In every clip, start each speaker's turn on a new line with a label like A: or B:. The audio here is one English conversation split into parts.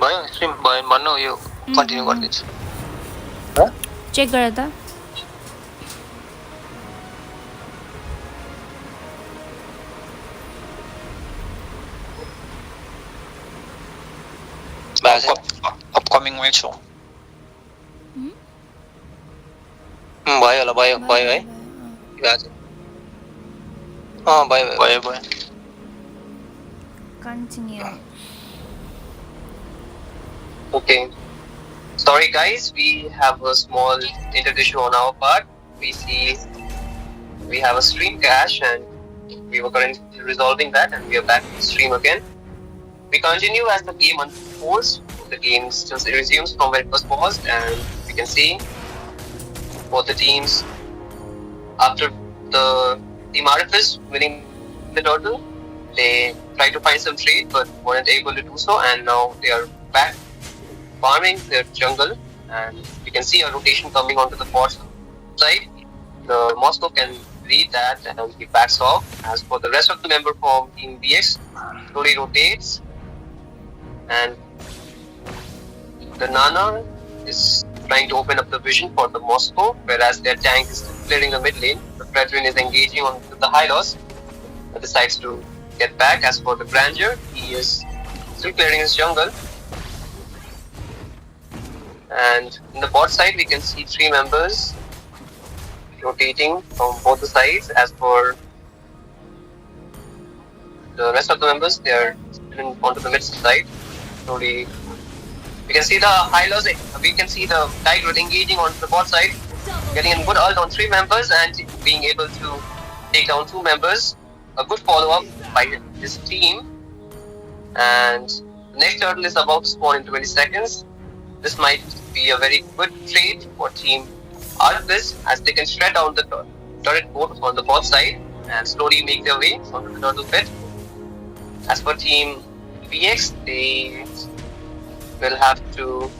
A: भयो स्ट्रिम भयो भन्नु यो कन्टिन्यू गरिदिन्छु
B: चेक गर त
A: अपकमिङमै छु भयो होला भयो भयो है भयो भयो भयो
B: continue
C: Okay. Sorry guys, we have a small internet issue on our part. We have a stream crash and we were currently resolving that and we are back to stream again. We continue as the game unfolds. The game just resumes from where it was paused and we can see both the teams after the team RFs winning the turtle. They tried to find some trade but weren't able to do so and now they are back farming their jungle and you can see a rotation coming onto the bot side. The Moscow can read that and he backs off. As for the rest of the member from Team Vx, slowly rotates and the Nana is trying to open up the vision for the Moscow, whereas their tank is clearing the mid lane. The Fredrin is engaging on the high loss and decides to get back. As for the Grandeur, he is still clearing his jungle. And in the bot side, we can see 3 members rotating from both the sides. As for the rest of the members, they are onto the mid side. Slowly, we can see the high lows. We can see the Tiger engaging onto the bot side, getting a good ult on 3 members and being able to take down 2 members. A good follow-up by his team. And the next turtle is about to spawn in 20 seconds. This might be a very good trade for Team Arvis as they can shred down the turret board on the bot side and slowly make their way onto the turtle pit. As for Team VX, they will have to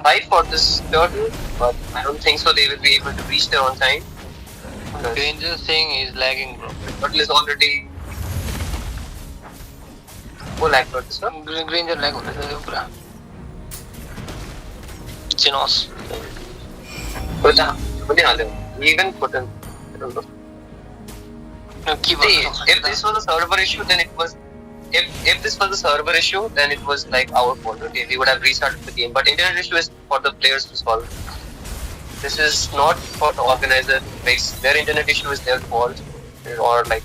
C: fight for this turtle, but I don't think so they will be able to reach there on time.
A: Granger thing is lagging, bro.
C: The turtle is already full lag for this one.
A: Granger lag हुँदैछ यो पुरा chinos
C: Even put in. I don't know. See, if this was a server issue, then it was. If this was a server issue, then it was like our fault. Okay, we would have restarted the game. But internet issue is for the players to solve. This is not for the organizer. Their internet issue is their fault, or like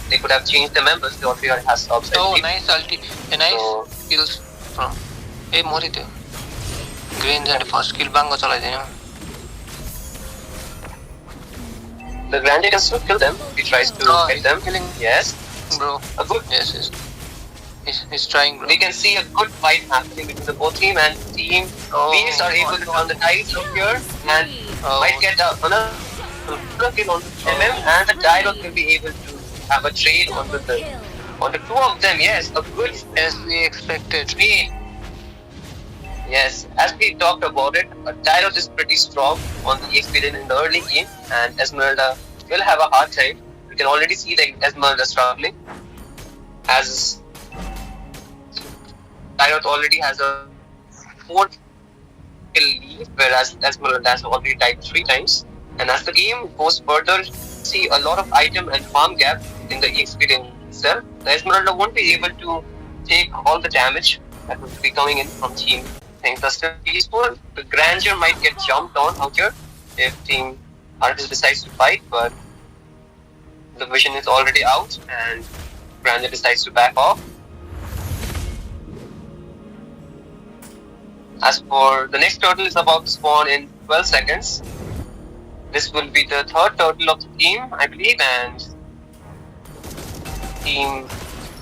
C: they could have changed the members. The OPR has stopped.
A: Oh, nice ulti, nice kills from. ए मरि त्यो ग्रेन्जरले first kill बाङ्गो चलाइदियो
C: The Grande can still kill them. He tries to hit them.
A: Killing.
C: Yes,
A: bro.
C: A good.
A: Yes. He's trying, bro.
C: We can see a good fight happening between the both team and Team Vs are able to turn the tides up here and might get another kill on MM and the Dialog will be able to have a trade on the 2 of them. Yes, a good
A: as we expected.
C: trade. Yes, as we talked about it, Tyros is pretty strong on the EXP lane in the early game, and Esmeralda will have a hard time. You can already see that Esmeralda struggling, as Tyros already has a 4 kill lead, whereas Esmeralda has already died 3 times. And as the game goes further, see a lot of item and farm gap in the EXP lane itself. The Esmeralda won't be able to take all the damage that will be coming in from team. Things are still peaceful. The Grandeur might get jumped on out here if Team Artis decides to fight, but the vision is already out and Grandeur decides to back off. As for the next turtle is about to spawn in 12 seconds. This will be the 3rd turtle of the team, I believe, and Team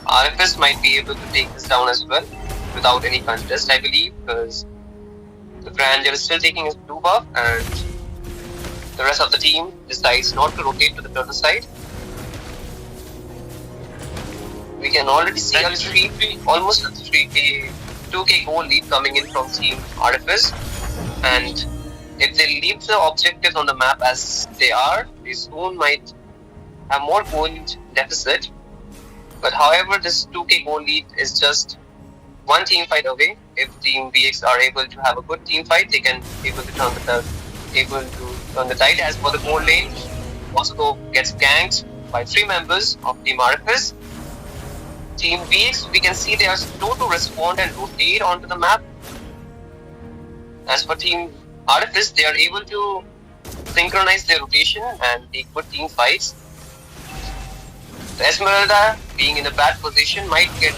C: RFS might be able to take this down as well without any contest, I believe, because the Grandeur is still taking his blue buff and the rest of the team decides not to rotate to the turtle side. We can already see almost a 2k goal lead coming in from Team RFS, and if they leave the objectives on the map as they are, they soon might have more goal deficit. But however, this 2k goal lead is just one team fight away. If Team VX are able to have a good team fight, they can able to turn the tide. As for the gold lane, Moscow gets ganked by 3 members of Team RFS. Team VX, we can see they are slow to respond and rotate onto the map. As for Team RFS, they are able to synchronize their rotation and take good team fights. The Esmeralda, being in a bad position, might get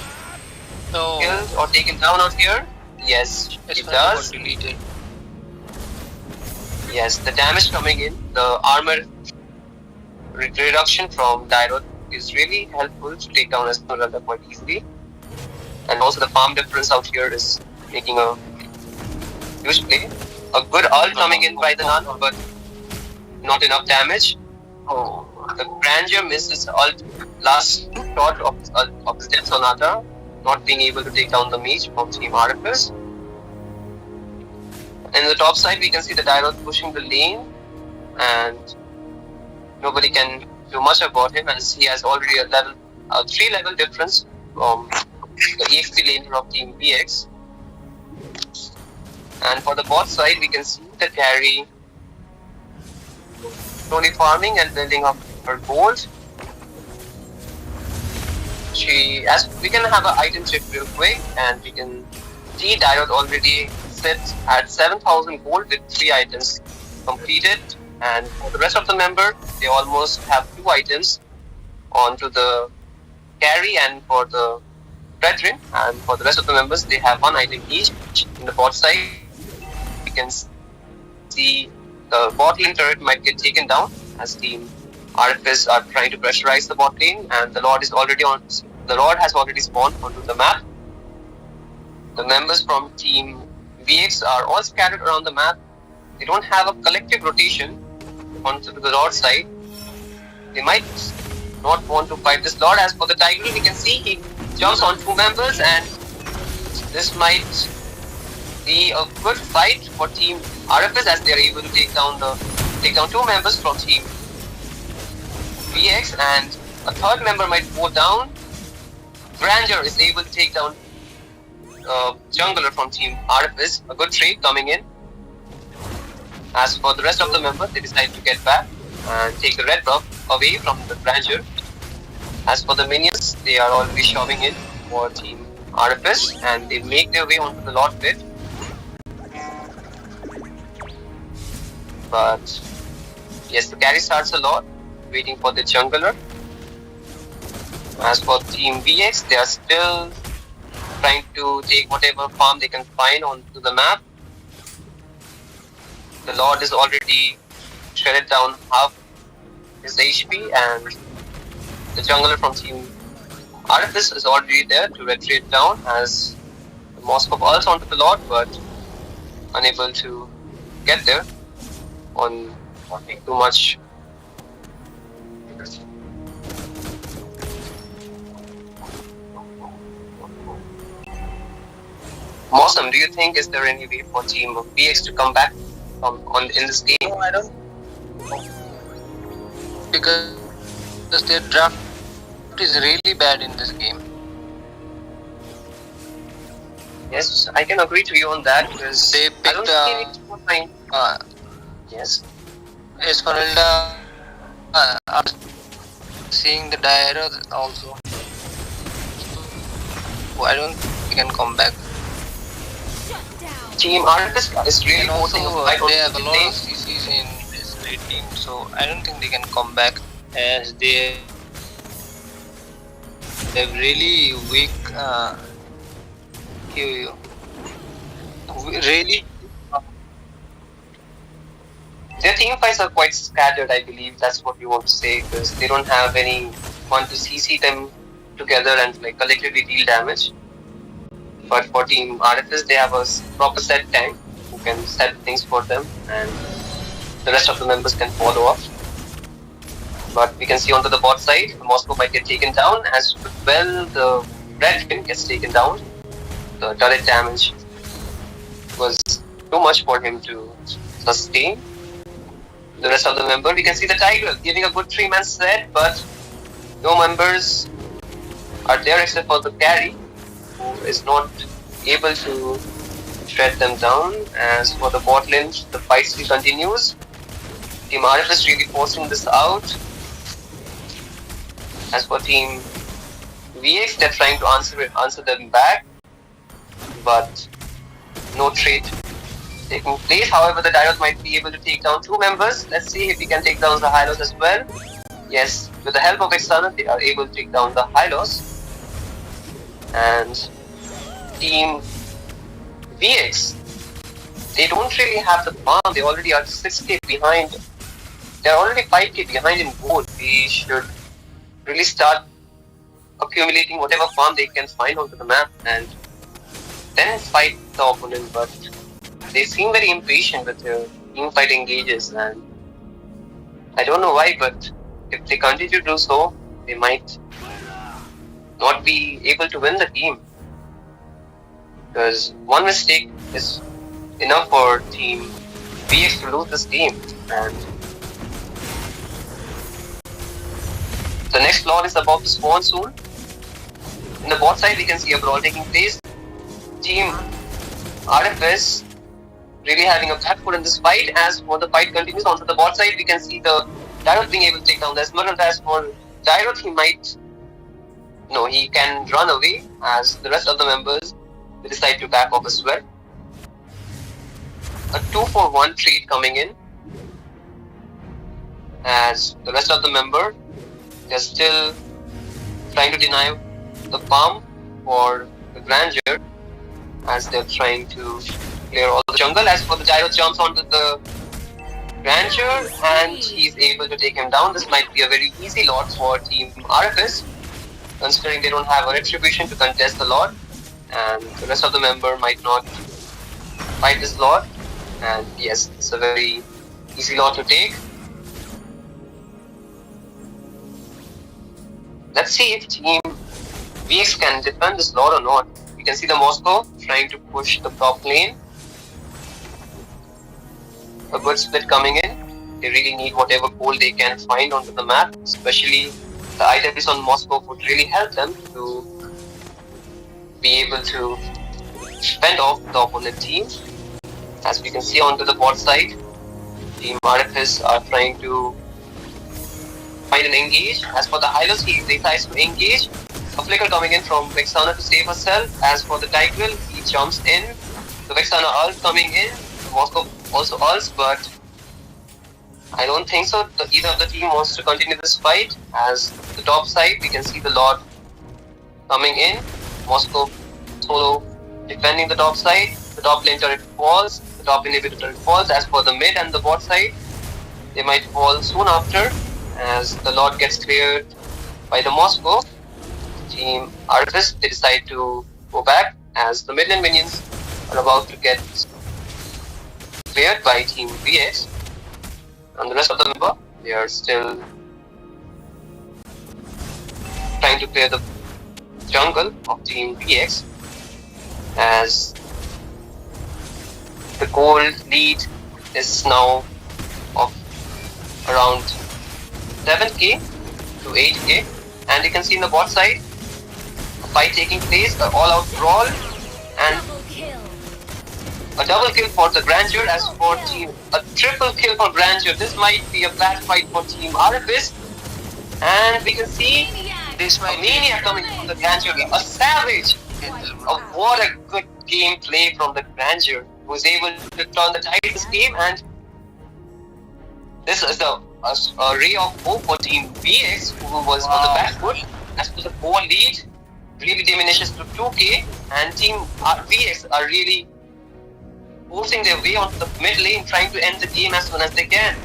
C: killed or taken down out here. Yes, it does.
A: Deleted.
C: Yes, the damage coming in, the armor reduction from Dyrod is really helpful to take down Esmeralda quite easily. And also the farm difference out here is making a huge play. A good ult coming in by the Nun, but not enough damage. Oh, the Grandeur misses ult last shot of his Death Sonata, not being able to take down the mage from Team RFS. In the top side, we can see the Dyrod pushing the lane, and nobody can do much about him as he has already a 3 level difference from the EXP laner of Team VX. And for the bot side, we can see the carry slowly farming and building up her gold. As we can have an item check real quick, and we can see Dyrod already sits at 7,000 gold with 3 items completed. And for the rest of the member, they almost have 2 items onto the carry and for the brethren. And for the rest of the members, they have 1 item each. In the bot side, we can see the bot lane turret might get taken down as Team RFS are trying to pressurize the bot lane, and the Lord is already on. The Lord has already spawned onto the map. The members from Team VX are all scattered around the map. They don't have a collective rotation onto the Lord side. They might not want to fight this Lord. As for the Tiger, we can see he jumps on 2 members, and this might be a good fight for Team RFS as they are able to take down 2 members from Team VX, and a 3rd member might go down. Grandeur is able to take down jungler from Team RFS. A good trade coming in. As for the rest of the members, they decide to get back and take the red buff away from the Grandeur. As for the minions, they are already shoving in for Team RFS, and they make their way onto the Lord pit. But yes, the carry starts a lot, waiting for the jungler. As for Team VX, they are still trying to take whatever farm they can find onto the map. The Lord is already shredded down half his HP, and the jungler from Team RFS is already there to retreat down as the Moscow ults onto the Lord, but unable to get there on too much. Mosam, do you think is there any way for Team VX to come back in this game?
A: No, I don't. Because their draft is really bad in this game.
C: Yes, I can agree to you on that because
A: They
C: I don't
A: picked
C: see any yes.
A: Esmeralda. I'm seeing the Dyrod also. So I don't think we can come back.
C: Team RFS is really
A: And also,
C: forcing a fight
A: they have a
C: on
A: lot
C: the
A: of CCs in this late team, so I don't think they can come back as they have really weak QU. Really,
C: Their team fights are quite scattered, I believe. That's what you want to say, because they don't have anyone to CC them together and like collectively deal damage. But for Team RFS, they have a proper set tank who can set things for them, and the rest of the members can follow up. But we can see onto the bot side, Moscow might get taken down as well. The red pin gets taken down. The turret damage was too much for him to sustain. The rest of the member, we can see the Tiger giving a good 3-man set, but no members are there except for the carry, who is not able to shred them down. As for the bot lane, the fight still continues. Team RF is really forcing this out. As for Team Vx, they're trying to answer them back, but no trade taking place. However, the Dyrus might be able to take down 2 members. Let's see if he can take down the Hylos as well. Yes, with the help of External, they are able to take down the Hylos. And Team Vx, they don't really have the farm. They already are 6k behind. They're already 5k behind in gold. They should really start accumulating whatever farm they can find onto the map and then fight the opponent. But they seem very impatient with their team fight engages, and I don't know why, but if they continue to do so, they might not be able to win the game. Because one mistake is enough for Team Vx to lose this game. And the next Lord is about to spawn soon. In the bot side, we can see a brawl taking place. Team RFS really having a back foot in this fight. As for the fight continues onto the bot side, we can see the Dyrot being able to take down the Esmeralda. As for Dyrot, he can run away, as the rest of the members will decide to back off as well. A 2-for-1 trade coming in, as the rest of the member, they're still trying to deny the farm for the grandeur, as they're trying to clear all the jungle. As for the Gyro jumps onto the grandeur and he's able to take him down. This might be a very easy Lord for Team RFS, considering they don't have a retribution to contest the Lord, and the rest of the member might not fight this Lord. And yes, it's a very easy Lord to take. Let's see if Team Vx can defend this Lord or not. You can see the Moscow trying to push the top lane. A good split coming in. They really need whatever gold they can find onto the map, especially the items on Moscow would really help them to be able to fend off the opponent team. As we can see onto the bot side, Team RFS are trying to find an engage. As for the Hylos, he decides to engage. A flicker coming in from Vexana to save herself. As for the Tigreal, he jumps in. The Vexana ult coming in. Moscow also ults, but I don't think so. Either of the team wants to continue this fight. As the top side, we can see the Lord coming in. Moscow solo defending the top side. The top lane turret falls. The top inhibitor turret falls. As for the mid and the bot side, they might fall soon after, as the Lord gets cleared by the Moscow. Team RFS, they decide to go back, as the mid lane minions are about to get cleared by Team Vx. And the rest of the member, they are still trying to clear the jungle of Team Vx, as the gold lead is now of around 7k to 8k. And you can see in the bot side a fight taking place, an all-out brawl, and a double kill for the grandeur. As for a triple kill for grandeur. This might be a bad fight for Team RFS, and we can see this maniac coming from the grandeur, a savage. What a good gameplay from the grandeur, who is able to turn the tide of this game. And this is a ray of hope for Team Vx, who was on the back foot. As for the goal lead, really diminishes to 2k, and Team Vx are really forcing their way onto the mid lane, trying to end the game as soon as they can.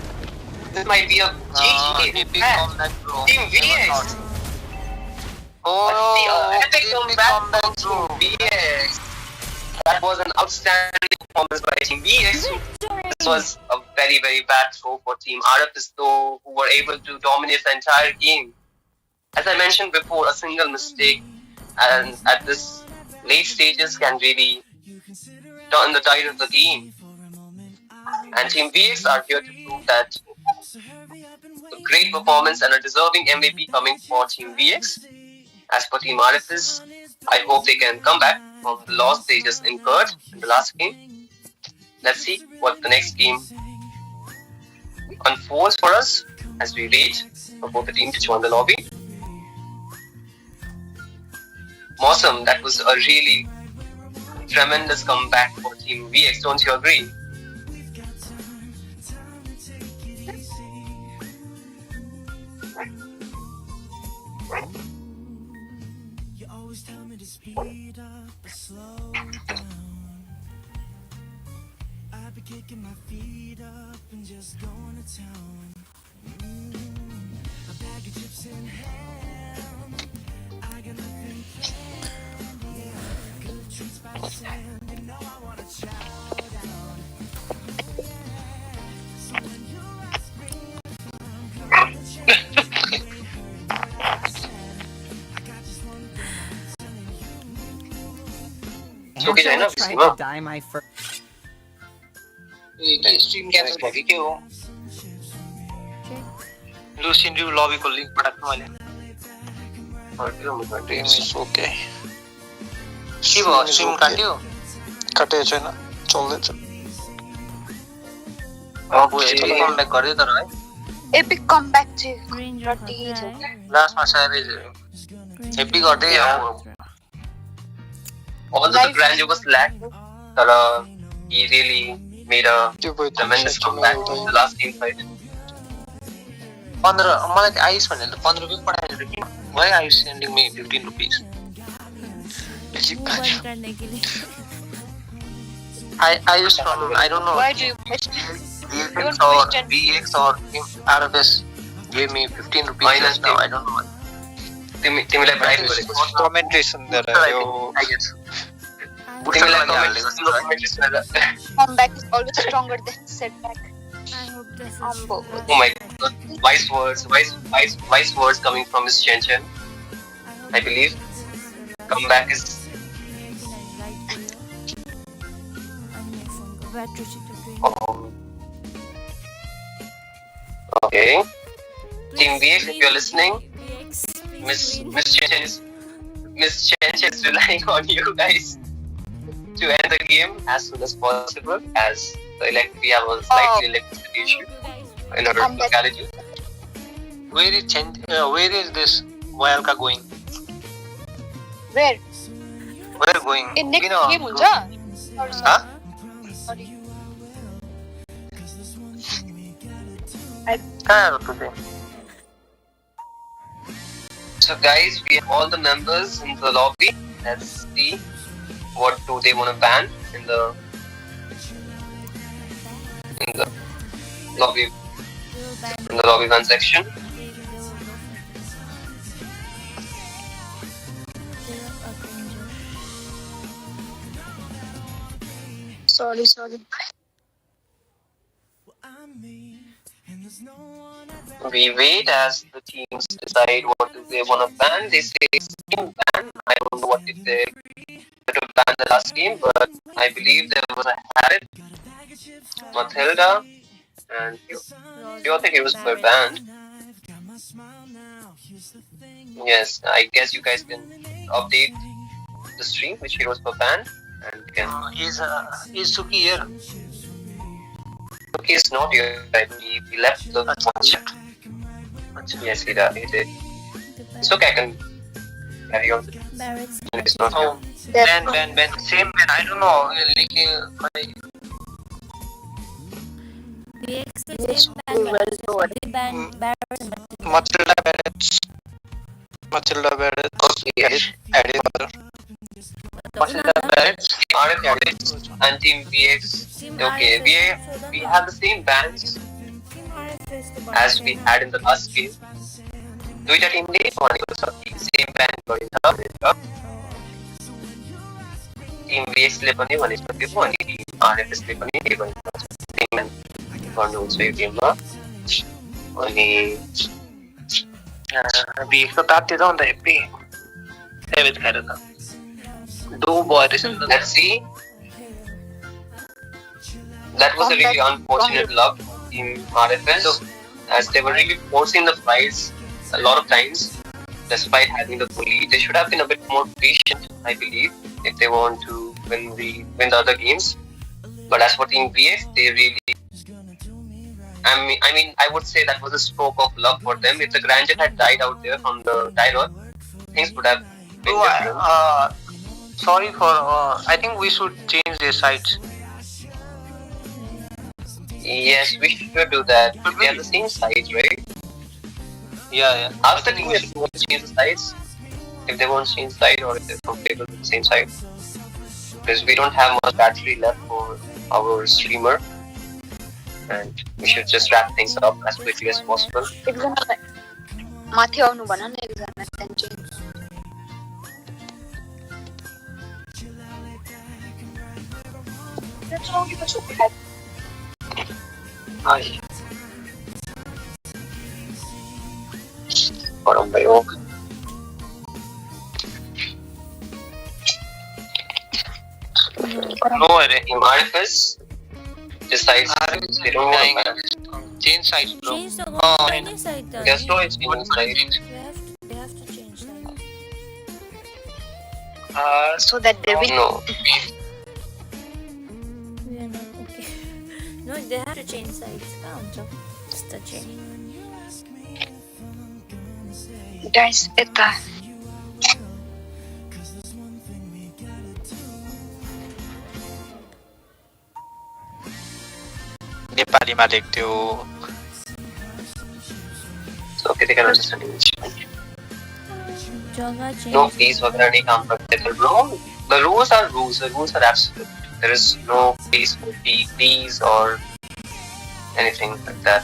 C: This might be a GG. Team Vx. Epic comeback from Team Vx. That was an outstanding performance by Team Vx. This was a very, very bad throw for Team RFS, though, who were able to dominate the entire game. As I mentioned before, a single mistake and at this late stages can really turn the tide of the game. And Team Vx are here to prove that a great performance and a deserving MVP coming for Team Vx. As for Team RFS, I hope they can come back of the loss they just incurred in the last game. Let's see what the next game unfolds for us as we wait for both the teams to join the lobby. Awesome, that was a really tremendous comeback for Team VX, don't you agree?
D: You always tell me to speed up or slow down. I be kicking my feet up and just going to town. A bag of chips in hand. I got nothing planned. Yeah, good treats by the sand. You know I wanna chow down. So when you ask me if I'm coming to change, I got just one thing I'm telling you.
C: So okay,
E: Angela tried to dye my fur.
A: Stream cancel भयो कि के हो लु सिन्ड्री लबीको link पठाएको मैले okay के भयो stream काट्यो
F: काटेको छैन चल्दैछ
A: अब कमब्याक गर्दै तर है
G: एपिक कमब्याक चाहिँ
B: Green
G: रड्डी छ।
A: लास्टमा सायदै हेप्पी गर्दै
C: Although the grandeur was lacked, but he really made a tremendous comeback in the last team fight.
A: 15 मलाई त आइस भनेर 15 रुपैयाँ पठाएर कि why are you sending me 15 rupees
B: मुंह बंद करने के लिए
A: I used from I don't know
G: Why do you question?
A: Vx or Vx or RFS gave me 15 rupees just now I don't know why
C: तिमीलाई ब्राइब गरेको छ
F: commentary सुन्दै यो
A: I guess
C: तिमीलाई
A: हालेको छ
C: कमेन्ट्री सुनेर
G: Comeback is always stronger than setback.
B: I hope this is
G: Ambo.
C: Oh my god, wise words coming from Miss Chen Chen. I believe comeback is okay. Team VX, if you're listening, Miss Chen Chen is relying on you guys to end the game as soon as possible, as we have a slightly electricity issue in our locality.
A: where is this Wildka going
G: Where?
A: where going
G: In next
A: किन
G: game हुन्छ? Sorry.
A: Huh?
G: Sorry.
A: कहाँ हो तँ
C: So guys, we have all the members in the lobby. Let's see what do they want to ban in the lobby ban section.
G: Sorry.
C: We wait as the teams decide what do they want to ban. They say team ban. I don't know what if they to ban the last game, but I believe there was a Harriet, Mathilda, and few other heroes were banned. Yes, I guess you guys can update the stream which heroes were banned, and can.
A: is Suki here
C: Suki is not here. I believe he left the chat. Yes, he did. It's okay. I can carry on.
B: Barrett's
C: It's not here.
A: Ben same Ben I don't know लेकिन
B: VX the same ban Barrett's
F: Matilda Barrett added mother.
C: And Team VX. Okay, we have the same bans as we had in the last game. दुईटा टिमले भनेको छ कि same ब्यान गरिन्छ Tim VX ले पनि भनिसकेको अनि टिम RFS ले पनि के भन्छ सेम ब्यान गर्नुहुन्छ यो गेममा अनि
A: VX त तात्यो त अन्त हेप्पी सेभेज खाएर त दो भयो रहेछ नि त
C: let's see. That was a really unfortunate luck in RFS as they were really forcing the fights a lot of times despite having the bully. They should have been a bit more patient, I believe. if they want to win the other games. But as for Team VX, they really, I would say that was a stroke of luck for them. If the Grandeur had died out there from the Tyrod, things would have been
F: No,
C: different.
F: sorry for. I think we should change their sides.
C: Yes, we should do that. They are the same size, right?
F: Yeah.
C: Ask the team if they want to change the sides. If they want to change side or if they're comfortable with the same side. Because we don't have much battery left for our streamer. And we should just wrap things up as quickly as possible.
G: एकजना माथि आउनु भन न एकजना tension
C: Ay. Parang bayog.
F: No worry.
C: Team RFS decides they don't want to
F: Change sides, bro.
B: Change the
F: Oh,
B: any side.
C: They're slow in changing sides.
B: They have to change side.
G: so that they will
C: No.
B: We are not okay. No, they have to change sides. Count. Just the change.
G: guys यता
F: नेपालीमा लेख्थ्यो.
C: So okay, they can understand English.
B: Jagah change.
C: No, please, वगैरह नहीं काम करते थे, bro. The rules are rules. The rules are absolute. There is no place for please or anything like that.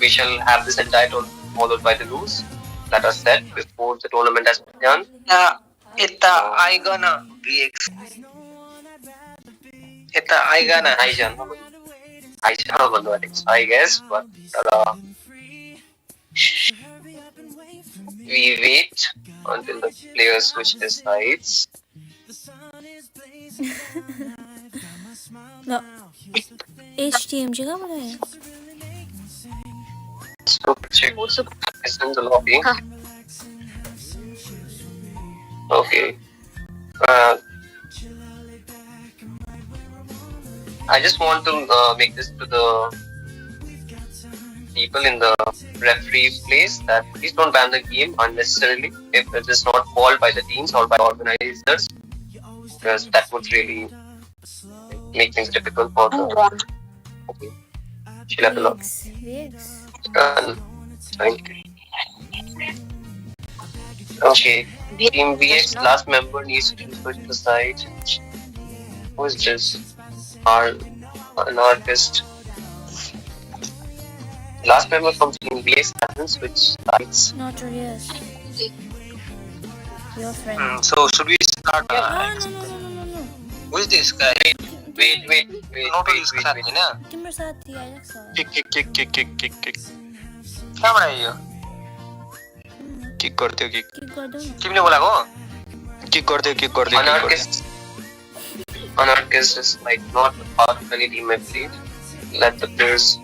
C: We shall have this entire tournament followed by the rules that are set before the tournament has begun.
F: यता eigen VX. यता eigen.
C: आइजान भन्नु आँटेको छ, I guess, but we wait until the player switch their sides.
B: No. HTM जगह बनाया.
C: So check is in the lobby. Okay. I just want to make this to the people in the referee place that please don't ban the game unnecessarily if it is not called by the teams or by organizers, because that would really make things difficult for the. Okay. She'll have a look.
B: VX.
C: Okay. Team VX last member needs to switch the side. Who is this? An artist. Last member from Team VX hasn't switched sides.
B: Not yes. Your friend.
F: So should we start?
B: No.
F: Who is this guy?
C: Wait.
F: Not this guy, होइन?
B: तिम्रो साथी आइरहेको छ.
F: Kick. कहाँबाट आयो? Kick गर्थ्यो kick.
B: Kick गर्दै न.
F: तिमीले बोलाको? किक गर्थ्यो.
C: Anarchist is like not a part of any team I played. Let the players.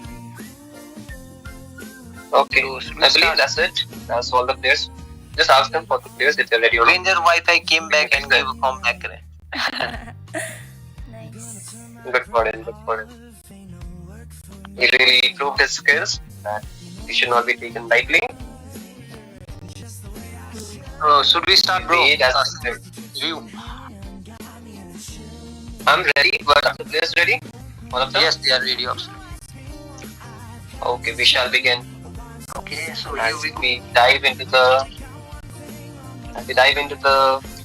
C: Okay, I believe that's it. That's all the players. Just ask them for the players if they're ready or not.
F: Ranger Wi-Fi came back and gave a comeback.
B: Nice.
C: Good for him. He really proved his skills that he should not be taken lightly.
F: Should we start, bro?
C: Wait, as
F: You.
C: I'm ready, but are the players ready? All of them?
F: Yes, they are ready also.
C: Okay, we shall begin.
F: Okay, so
C: As we dive into the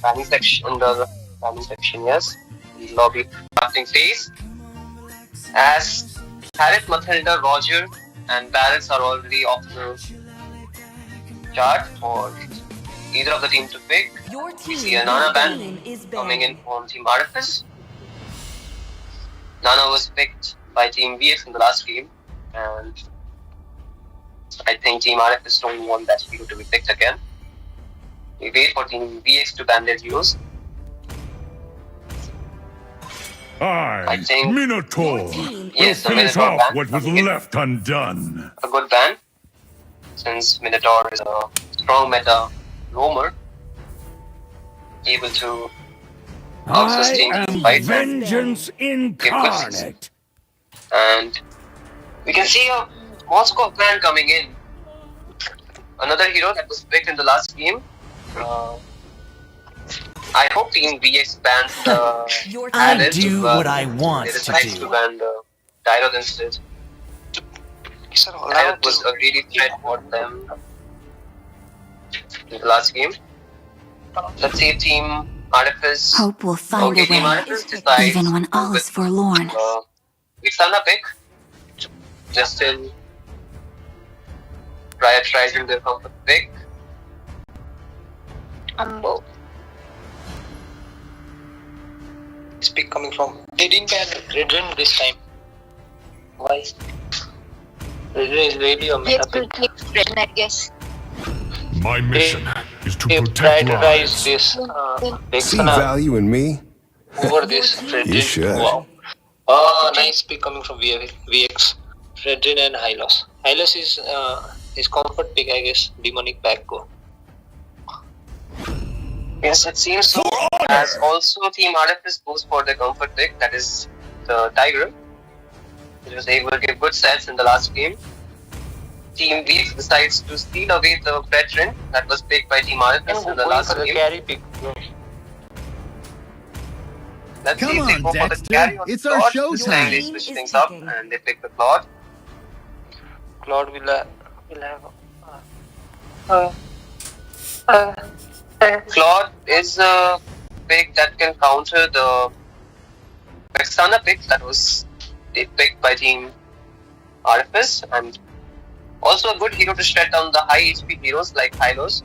C: planning section, yes, the lobby crafting phase. As Harriet, Mathilda, Roger, and Barretts are already off the chart for either of the team to pick. We see a Nana band coming in from Team RFS. Nana was picked by Team VX in the last game, and I think Team RFS don't want that hero to be picked again. We wait for Team VX to ban their heroes. I think
E: Minotaur,
C: yes, the
E: finish
C: Minotaur
E: off
C: ban
E: what was
C: coming in.
E: left undone.
C: A good ban, since Minotaur is a strong meta roamer, able to outsustain the fight.
E: Vengeance
C: incarnate. And we can see a Moscow clan coming in. Another hero that was picked in the last game. I hope Team VX bans the
E: I do what I want
C: they
E: to
C: decided to
E: do.
C: ban the Tyrod instead. Tyrod was a really threat for them in the last game. Let's see if Team Artifice.
H: Hope will find a
C: Team
H: way,
C: Artifice decides
H: even when
C: to
H: all
C: go
H: is forlorn.
C: with Sana pick. Just still prioritizing their comfort pick.
G: Umbo.
A: This pick coming from. They didn't ban Red Ring this time. Why? Red Ring is really a
G: We
A: meta
G: have to
A: pick.
G: keep Red, I guess.
E: My mission is to
A: They
E: protect
A: prioritize
E: lives.
A: this
I: See
A: Vexana
I: value in me?
A: over this Red
I: You
A: Ring.
I: should.
A: Wow. Oh, nice pick coming from VX. Red Ring and Hylos. Hylos is his comfort pick, I guess. Demonic Backgo.
C: Yes, it seems so. As also Team Artifice goes for the comfort pick, that is the Tiger. It was able to give good sets in the last game. Team VX decides to steal away the veteran that was picked by Team Artifice in the last
A: the
C: game.
A: carry pick.
C: Let's
J: Come
C: see if they
J: on,
C: go for the
J: Dexter.
C: carry or
J: It's
C: the
J: our
C: Claude.
J: show
C: This time
J: time.
C: they switch things up and they pick the Claude.
A: Claude will have.
C: Claude is a pick that can counter the Vexana pick that was picked by Team Artifice, and also a good hero to shut down the high HP heroes like Hylos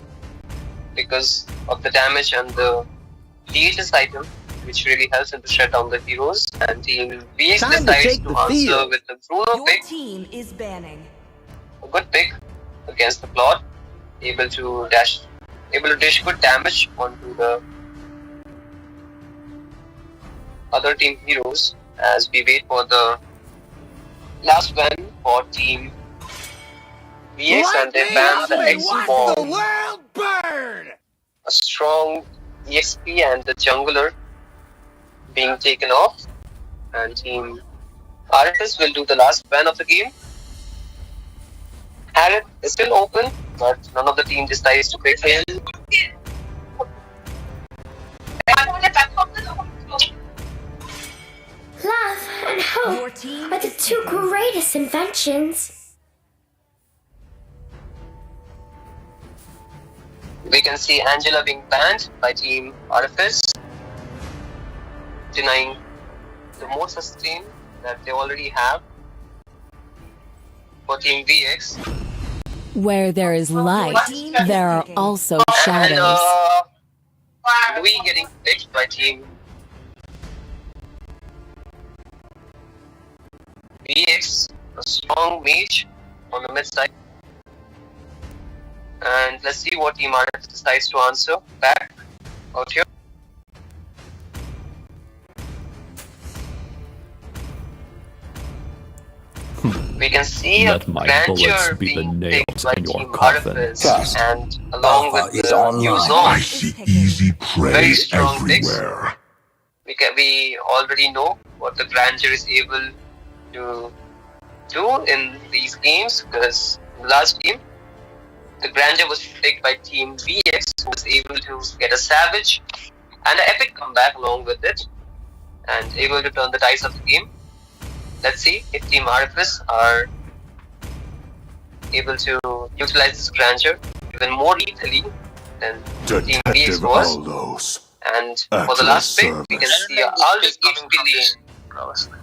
C: because of the damage and the DHS item, which really helps him to shut down the heroes. And Team VX
J: Time to
C: decides
J: take
C: to
J: the
C: answer
J: field.
C: with the Bruno pick.
K: team is banning.
C: A good pick against the Claude, able to dish good damage onto the other team heroes as we wait for the last ban for Team VX, and they ban the X-Bomb.
E: world burn!
C: A strong EXP and the jungler being taken off, and Team Artifice will do the last ban of the game. Harriet is still open, but none of the team decides to pick him.
L: Love and hope are the two greatest inventions.
C: We can see Angela being banned by Team Artifice, denying the more sustain that they already have for Team VX.
K: Where there is light, there are also
C: And
K: shadows.
C: Louis getting picked by Team VX, a strong mage on the mid side. And let's see what Team Artifice decides to answer back out here. We can see
M: Let
C: a
M: my
C: grandeur
M: bullets be the
C: being
M: nails
C: picked by
M: in your
C: Team
M: coffin.
C: Artifice, and along with the
E: I
C: Yuzong,
E: see easy prey
C: very strong
E: everywhere.
C: we already know what the grandeur is able to do in these games, because in the last game the grandeur was picked by Team VX, who was able to get a savage and an epic comeback along with it, and able to turn the dice of the game. Let's see if Team Artifice are able to utilize this grandeur even more lethally than Team VX
E: Detective
C: was.
E: Aldous.
C: And
E: At
C: for the
E: your
C: last pick, we can
E: service.
C: see Aldous XP lane.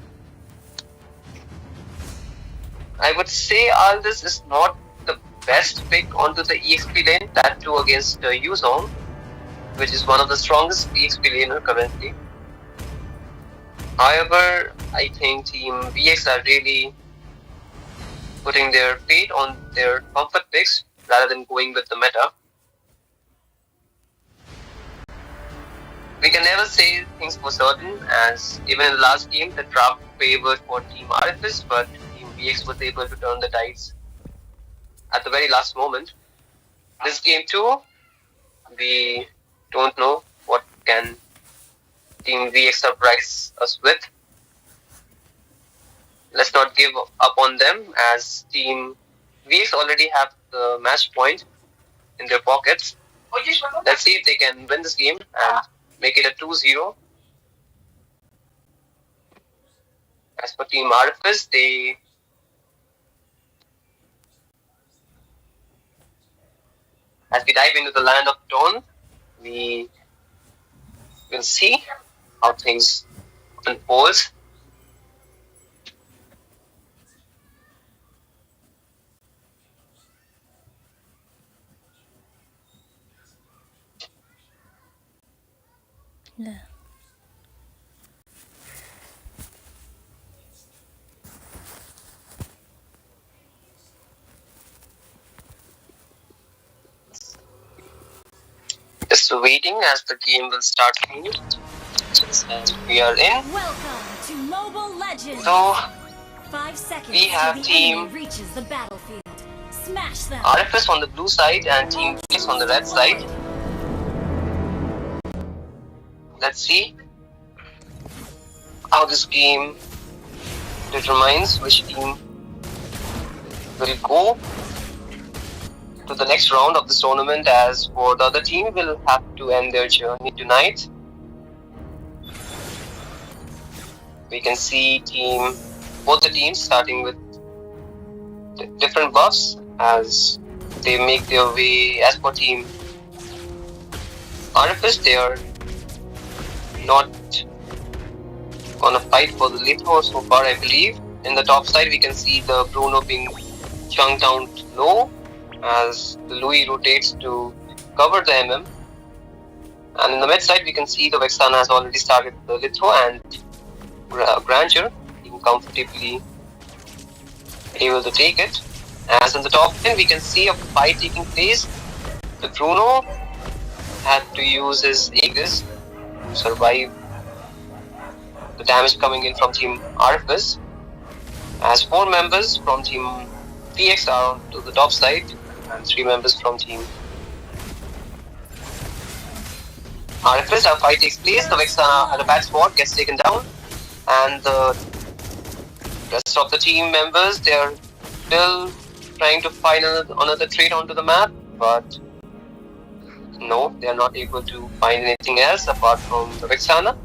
C: I would say Aldous is not the best pick onto the EXP lane, that too against Yuzong, which is one of the strongest EXP laner currently. However, I think Team VX are really putting their fate on their comfort picks rather than going with the meta. We can never say things for certain, as even in the last game the draft favored for Team Artifice, but Team VX was able to turn the tides at the very last moment. This game too, we don't know what can Team VX surprise us with. Let's not give up on them, as Team VX already have the match point in their pockets. Let's see if they can win this game and make it a 2-0. As for Team Rfs, as we dive into the land of Dawn, we will see how things unfold.
B: Yeah.
C: Just waiting as the game will start. And we are in.
K: Welcome to Mobile Legends.
C: So
K: 5 seconds
C: we have
K: till the
C: team
K: enemy reaches the battlefield. Smash them.
C: RFS on the blue side and Team VX on the red side. Let's see how this game determines which team will go to the next round of this tournament, as for the other team will have to end their journey tonight. We can see both the teams starting with different buffs as they make their way. As for Team RFS, they are not gonna fight for the Litho so far, I believe. In the top side, we can see the Bruno being chunked down low as the Louis rotates to cover the MM. And in the mid side, we can see the Vexana has already started the Litho, and Grandeur being comfortably able to take it. As in the top lane, we can see a fight taking place. The Bruno had to use his Aegis to survive the damage coming in from Team RFS. As 4 members from Team VX are to the top side, and 3 members from Team RFS. Our fight takes place. The Vexana at a bad spot gets taken down, and the rest of the team members, they are still trying to find another trade onto the map, but no, they are not able to find anything else apart from the Vexana.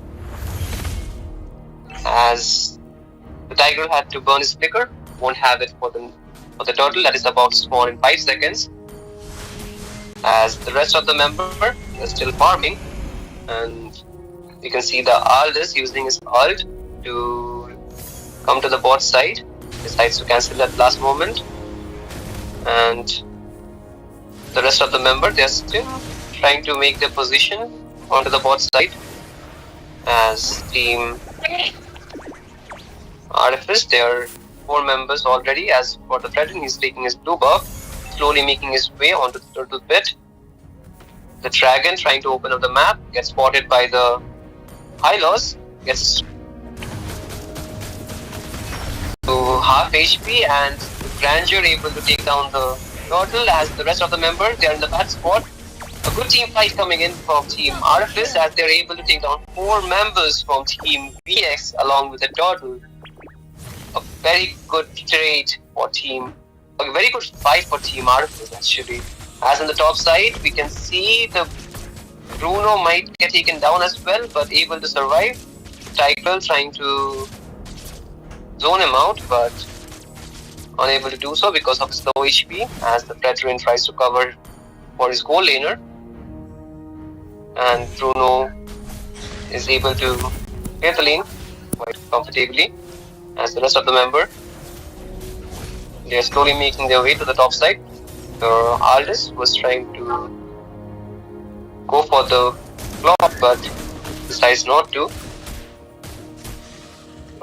C: As the Tiger had to burn his flicker, won't have it for the turtle that is about to spawn in 5 seconds. As the rest of the member are still farming, and you can see the Aldous using his ult to come to the bot side, decides to cancel at last moment. And the rest of the member, they are still trying to make their position onto the bot side. As Team RFS, there are 4 members already. As for the Threaten, he's taking his blue buff, slowly making his way onto the turtle pit. The Dragon trying to open up the map, gets spotted by the Hylos, gets to half HP, and Grandeur able to take down the turtle. As the rest of the members, they are in the bad spot. A good team fight coming in from Team RFS, as they're able to take down 4 members from Team VX along with the turtle. A very good trade for a very good fight for Team RFS actually. As in the top side, we can see the Bruno might get taken down as well, but able to survive. Tiger trying to zone him out, but unable to do so because of his low HP, as the Predator tries to cover for his goal laner. And Bruno is able to clear the lane quite comfortably, as the rest of the member, they are slowly making their way to the top side. Aldous was trying to go for the block, but decides not to.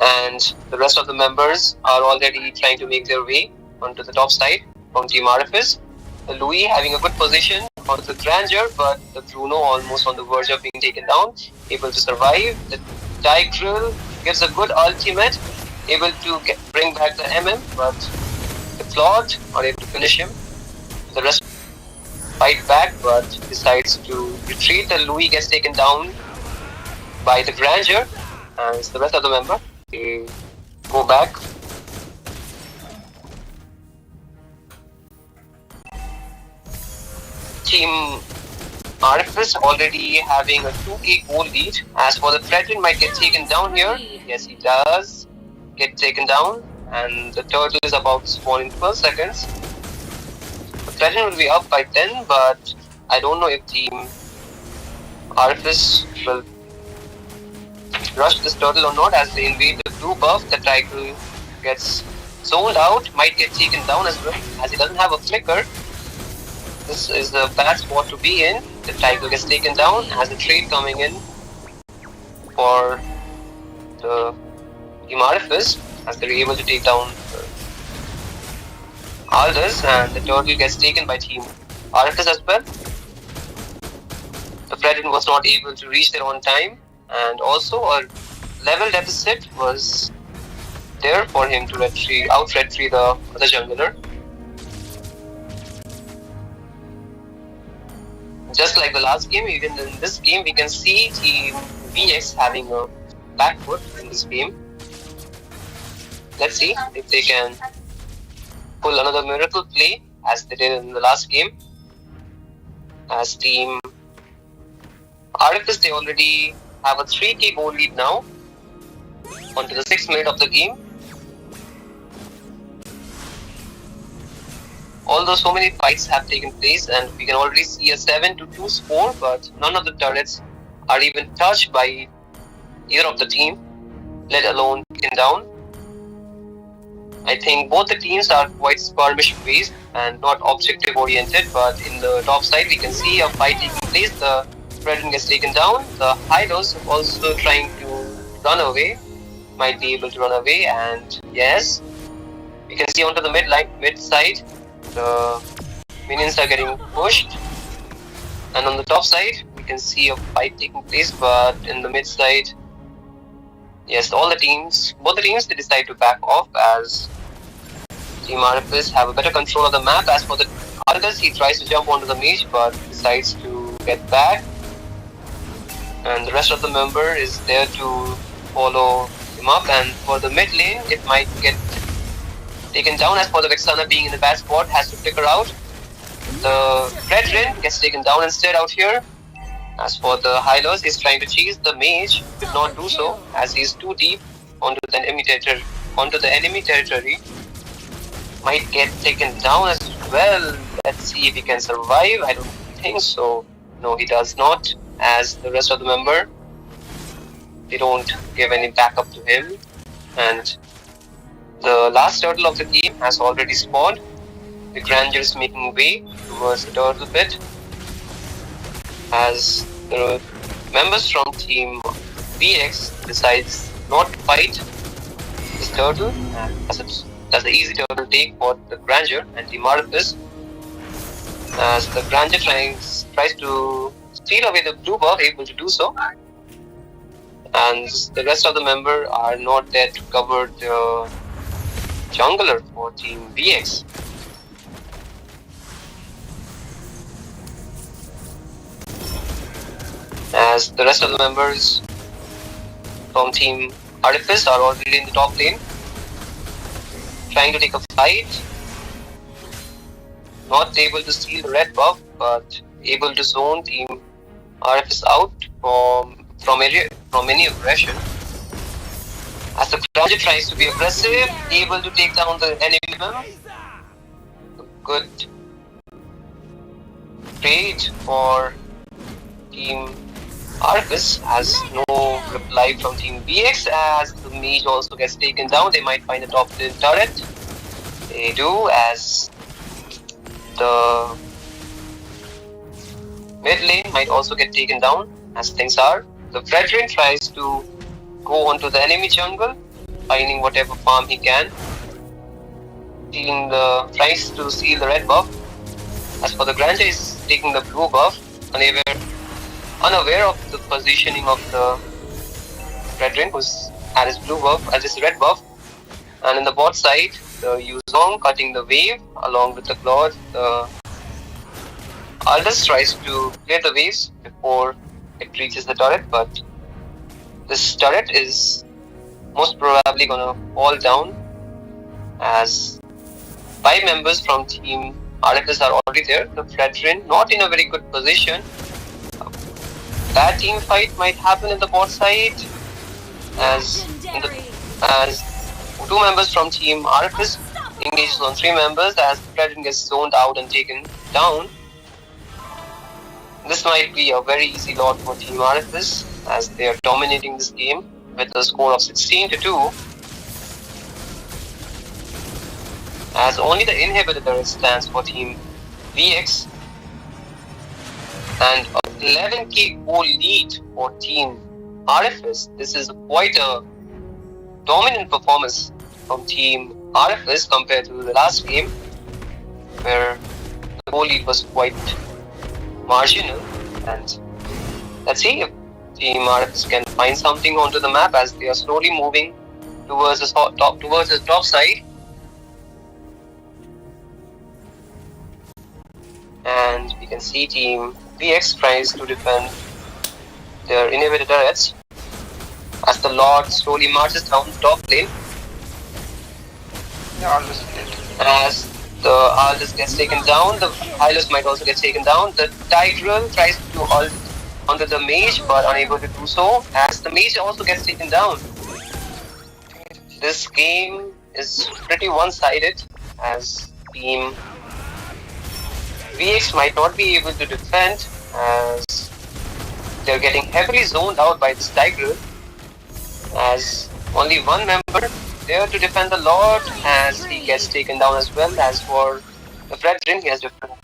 C: And the rest of the members are already trying to make their way onto the top side from Team RFS. The Louis having a good position onto the Grandeur, but the Bruno almost on the verge of being taken down, able to survive. The Tigreal gives a good ultimate, able to bring back the MM, but the Claude are able to finish him. The rest fight back, but decides to retreat. The Louis gets taken down by the Grandeur, and the rest of the member, they go back. Team Rfs already having a 2k goal lead. As for the Fredrin, might get taken down here. Yes, he does get taken down, and the turtle is about to spawn in 12 seconds. The Fredrin will be up by 10, but I don't know if Team Rfs will rush this turtle or not as they invade the blue buff. The tiger gets zoned out, might get taken down as well as he doesn't have a flicker. This is a bad spot to be in. The tiger gets taken down as a trade coming in for the Team Rfs as they're able to take down Aldous, and the turtle gets taken by Team Rfs as well. The Fredrin was not able to reach there on time, and also a level deficit was there for him to out red tree the other jungler. Just like the last game, even in this game, we can see Team Vx having a back foot in this game. Let's see if they can pull another miracle play as they did in the last game. As Team Rfs, they already have a 3k goal lead now onto the 6th minute of the game. Although so many fights have taken place and we can already see a 7-2 score, but none of the turrets are even touched by either of the team, let alone taken down. I think both the teams are quite skirmish based and not objective oriented, but in the top side we can see a fight taking place. The Fredrin gets taken down, the Hylos also trying to run away, might be able to run away, and yes, we can see onto the mid side, the minions are getting pushed, and on the top side we can see a fight taking place, but in the mid side, yes, both the teams they decide to back off as Team Rfs have a better control of the map. As for the Aldous, he tries to jump onto the mage but decides to get back, and the rest of the member is there to follow him up, and for the mid lane it might get taken down. As for the Vexana being in the bad spot, has to flicker out. The Fredrin gets taken down instead out here. As for the Hylos, he's trying to chase the mage, did not do so as he's too deep onto the enemy territory. Might get taken down as well. Let's see if he can survive. I don't think so. No, he does not, as the rest of the member, they don't give any backup to him. And the last turtle of the game has already spawned. The Grandeur is making way towards the turtle pit as the members from Team Vx decides not to fight this turtle, as that's the easy turtle take for the Grandeur and Team Rfs, as the Grandeur tries to steal away the blue buff, able to do so, and the rest of the member are not there to cover the jungler for Team Vx. As the rest of the members from Team Rfs are already in the top lane, trying to take a fight, not able to steal the red buff, but able to zone Team Rfs out from any aggression. As the Grandeur tries to be aggressive, able to take down the enemy member. Good trade for Team Rfs, has no reply from Team Vx as the mage also gets taken down. They might find a top lane turret. They do, as the mid lane might also get taken down as things are. The Fredrin tries to go onto the enemy jungle, finding whatever farm he can. Tries to steal the red buff. As for the Grandeur, is taking the blue buff, unaware of the positioning of the Fredrin, who's at his blue buff, at his red buff. And in the bot side, the Yuzong cutting the wave along with the Claude. The Aldous tries to clear the waves before it reaches the turret, but This turret is most probably gonna fall down, as 5 members from Team RFS are already there. The Fredrin not in a very good position. Bad team fight might happen in the bot side, as 2 members from Team RFS engages on 3 members as Fredrin gets zoned out and taken down. This might be a very easy lot for Team RFS, as they are dominating this game with a score of 16-2. As only the inhibitor stands for Team Vx, and a 11k goal lead for Team RFS. This is quite a dominant performance from Team RFS compared to the last game, where the goal lead was quite marginal. And let's see if Team RFS can find something onto the map, as they are slowly moving towards the top side. And we can see Team Vx tries to defend their inhibitor turrets as the Lord slowly marches down the top lane. As the Aldous gets taken down, the Hylos might also get taken down. The Tigreal tries to ult onto the mage but unable to do so, as the mage also gets taken down. This game is pretty one-sided, as Team Vx might not be able to defend, as they're getting heavily zoned out by this Tigreal, as only 1 member there to defend the Lord, as he gets taken down as well. As for the Fredrin, he has different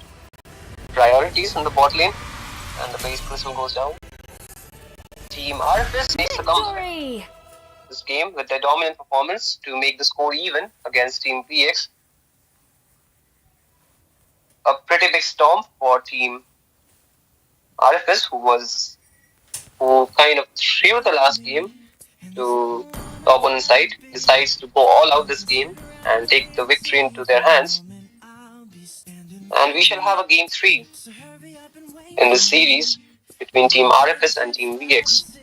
C: priorities in the bot lane, and the base crystal goes down. Team RFS makes a comeback this game with their dominant performance to make the score even against Team Vx. A pretty big storm for Team RFS, who kind of threw the last game to the opponent's side, decides to go all out this game and take the victory into their hands. And we shall have a game 3 in this series between Team RFS and Team Vx.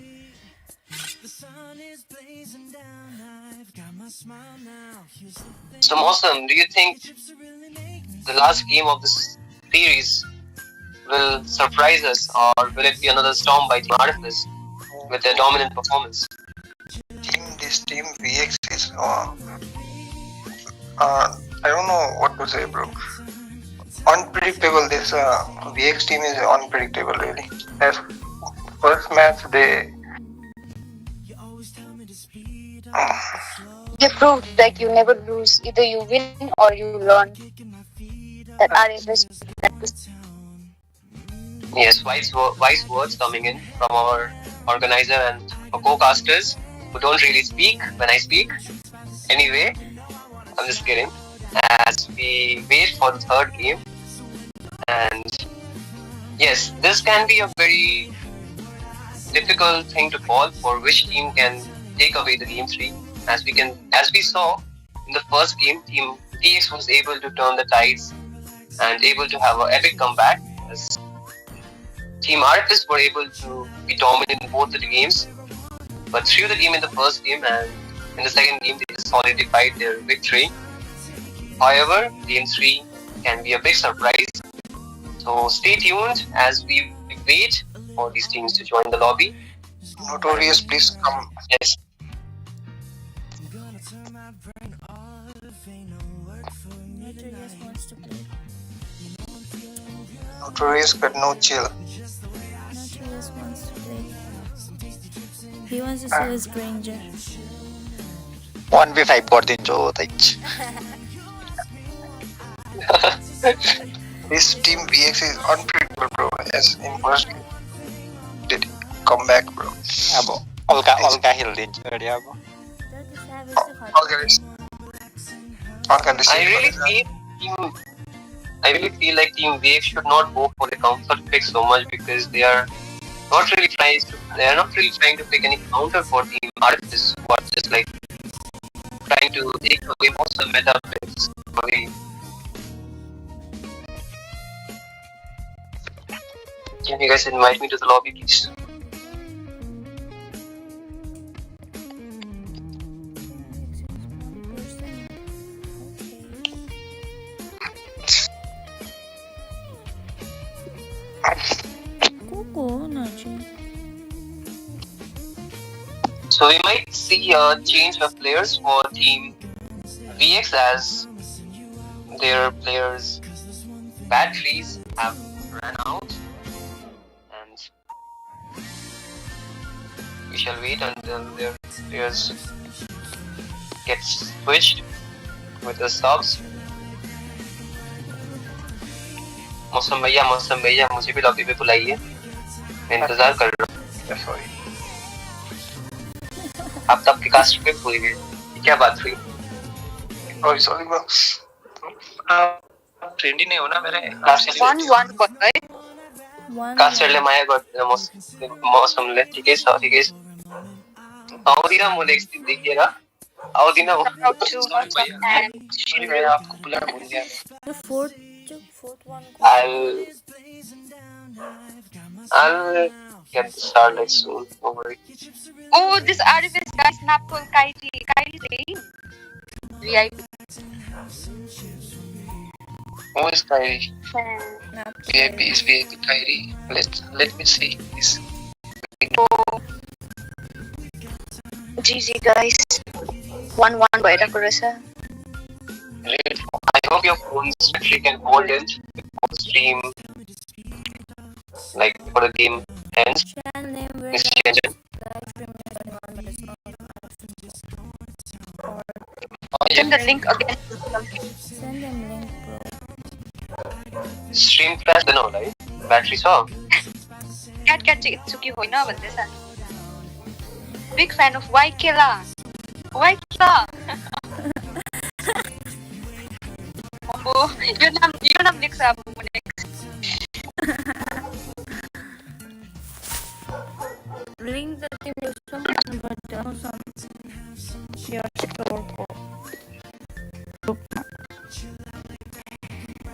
C: So Mosam, do you think the last game of this series will surprise us, or will it be another storm by Team RFS with their dominant performance?
H: This team Vx is I don't know what to say, bro. Unpredictable. This Vx team is unpredictable, really. As first match they
G: proved like you never lose. Either you win or you learn. That RFS.
C: Yes, wise words coming in from our organizer and our co-casters, who don't really speak when I speak. Anyway, I'm just kidding. As we wait for the 3rd game, and yes, this can be a very difficult thing to call for which team can take away the game 3. As we saw in the first game, Team TX was able to turn the tides and able to have an epic comeback. As Team RFS were able to be dominant in both the games, but threw the game in the first game, and in the second game they solidified their victory. However, game 3 can be a big surprise. So stay tuned as we wait for these teams to join the lobby.
H: Notorious, please come.
C: Yes.
B: Notorious wants to play.
H: Notorious got no chill.
B: Notorious wants to play. He wants to see his Granger.
I: 1v5 गरिदिन्छु तैच.
H: This team Vx is unpredictable, bro. As in first game, did come back, bro.
I: अब अल्का हिल्दिन्छु अरे अब.
C: I really feel like Team Vx should not go for the comfort pick so much, because they are not really trying to pick any counter for Team RFS, who are just like trying to take away most of the meta picks away. Can you guys invite me to the lobby, please? So we might see a change of players for Team VX as their players' batteries have run out, and we shall wait until their players get switched with the subs. मौसम भैया मुझे भी lobby पे बुलाइए, मैं इंतजार कर रहा हूँ.
H: सॉरी,
C: आप तब के कास्ट पे भूल गए, क्या बात हुई?
H: Sorry bro.
F: ट्रेंड ही नहीं हो ना मेरे.
G: 1-1 got right.
C: कास्टरले माया गर्दैन मौसमले. ठिकै छ. आउँदिन म नेक्स्ट दिन देखिएर आउँदिन हो.
G: Not too much of hand.
F: आपको बुलाना भूल गया.
B: The fourth one.
C: I'll get started soon. Don't worry.
G: Oh, this RFS guy snap call Kyrie saying VIP.
F: Who is Kyrie?
B: Not
F: VIP is VIP Kyrie. Let me see this.
G: Oh, GG guys. 1-1 भइरहेको रहेछ.
C: I hope your phone's battery can hold it before the stream, like before the game ends. Mr. Chanjan.
G: Send the link again.
B: Send them link, bro.
C: Stream crash then all right. Battery saw.
G: Cat चाहिँ इत्सुकी होइन भन्दैछ. Big fan of Waikela. Oh, यो नाम लेख्छ अब म next.
B: Link the team to someone, but also your store group.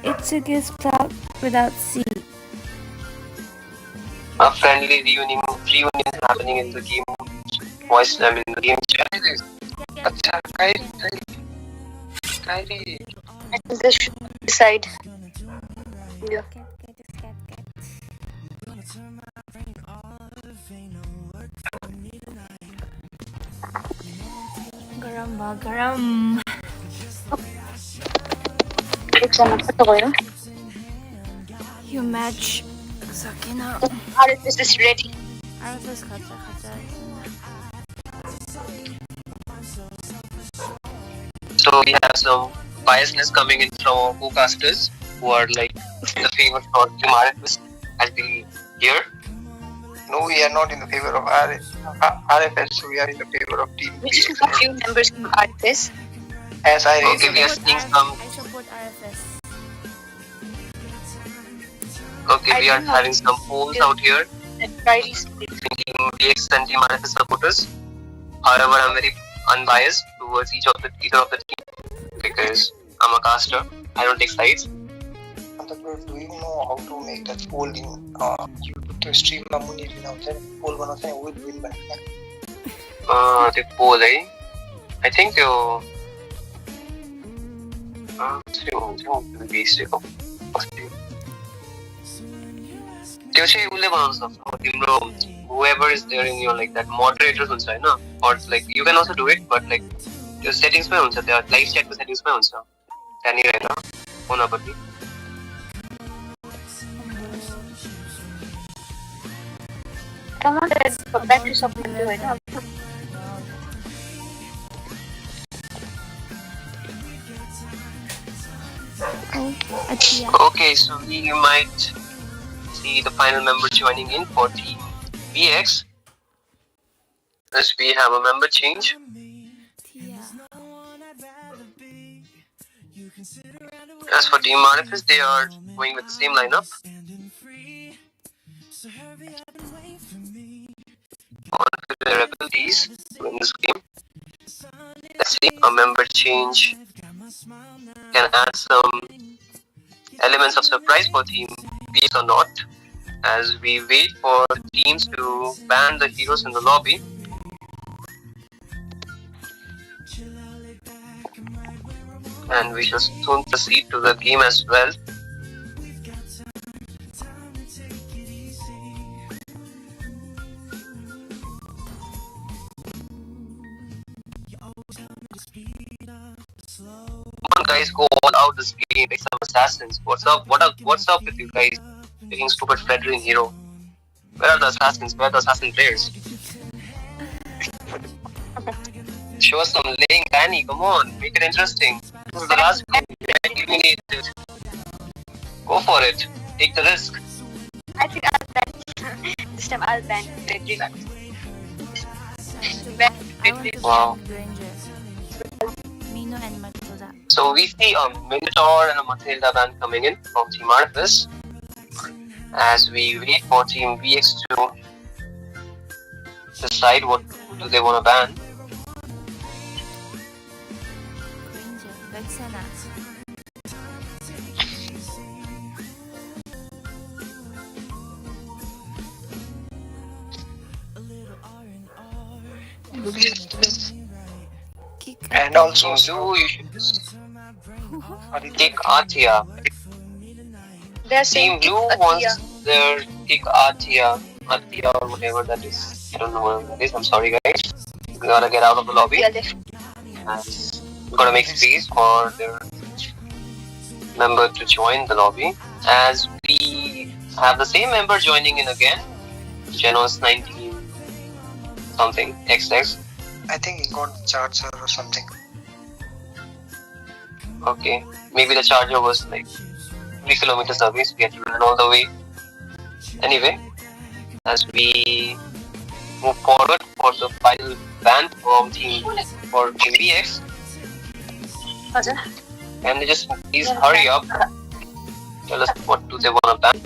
B: It's a gift out without C.
C: A friendly reunion is happening in the game voice. I mean the game chat.
F: अच्छा Kyrie.
G: I think this should decide. Yeah.
B: Cat. Garam.
G: एकजना कता भयो?
B: You match Sakina.
G: RFS is ready.
B: RFS khacha.
C: So we have some biasness coming in from our co-casters who are like the favorite for Team RFS as we hear.
H: No, we are not in the favor of RFS. We are in the favor of Team
G: We just
H: VX.
G: have a few members from RFS.
H: As I
C: Okay,
H: raised.
C: we are seeing some.
B: I support RFS.
C: Okay, we are having some polls out here
G: And Kyrie's
C: between Team VX and Team RFS supporters. However, I'm very unbiased towards either of the team because I'm a caster. I don't take sides.
H: Do you know how to make that poll in YouTube to stream मा मुनि दिन हुन्छ नि पोल बनाउँछ नि will win भनेर
C: The poll, I think त्यो त्यो चाहिँ उसले बनाउन सक्छ तिम्रो whoever is there in your like that moderators हुन्छ हैन or like you can also do it but like त्यो सेटिंग्स मै हुन्छ त्यो लाइभ च्याट को सेटिंग्स मै हुन्छ त्यहाँनिर हैन कुनापट्टि
G: Someone said for battery support to it.
C: Okay, so we might see the final member joining in for Team VX. As we have a member change. As for Team RFS, they are going with the same lineup. On their abilities to win this game. Let's see, a member change can add some elements of surprise for Team VX or not, as we wait for teams to ban the heroes in the lobby. And we shall soon proceed to the game as well. guys go all out this game, make some assassins. What's up? What's up with you guys taking stupid Fredrin hero? Where are the assassins? Where are the assassin players? Show us some laying Danny. Come on, make it interesting. This is the last game. Eliminate it. Go for it. Take the risk.
G: I think I'll ban. This time I'll ban Fredrin.
C: Wow.
B: Mino and Matilda.
C: So we see a Minotaur and a Matilda ban coming in from Team Arthas as we wait for Team VX to decide what do they want to ban.
B: Granger. Vexena.
H: And also,
C: Team Blue, you should just kick Atia.
G: They're
C: Team
G: saying
C: Blue wants their kick Atia or whatever that is. I don't know what that is. I'm sorry, guys. We gotta get out of the lobby. We gotta make space for their member to join the lobby. As we have the same member joining in again, Genos 19 something XX.
H: I think he got charger or something.
C: Okay, maybe the charger was like 3 kilometers away, so we had to run all the way. Anyway, as we move forward for the final ban from Team VX, can they just please hurry up? Tell us what do they want to ban?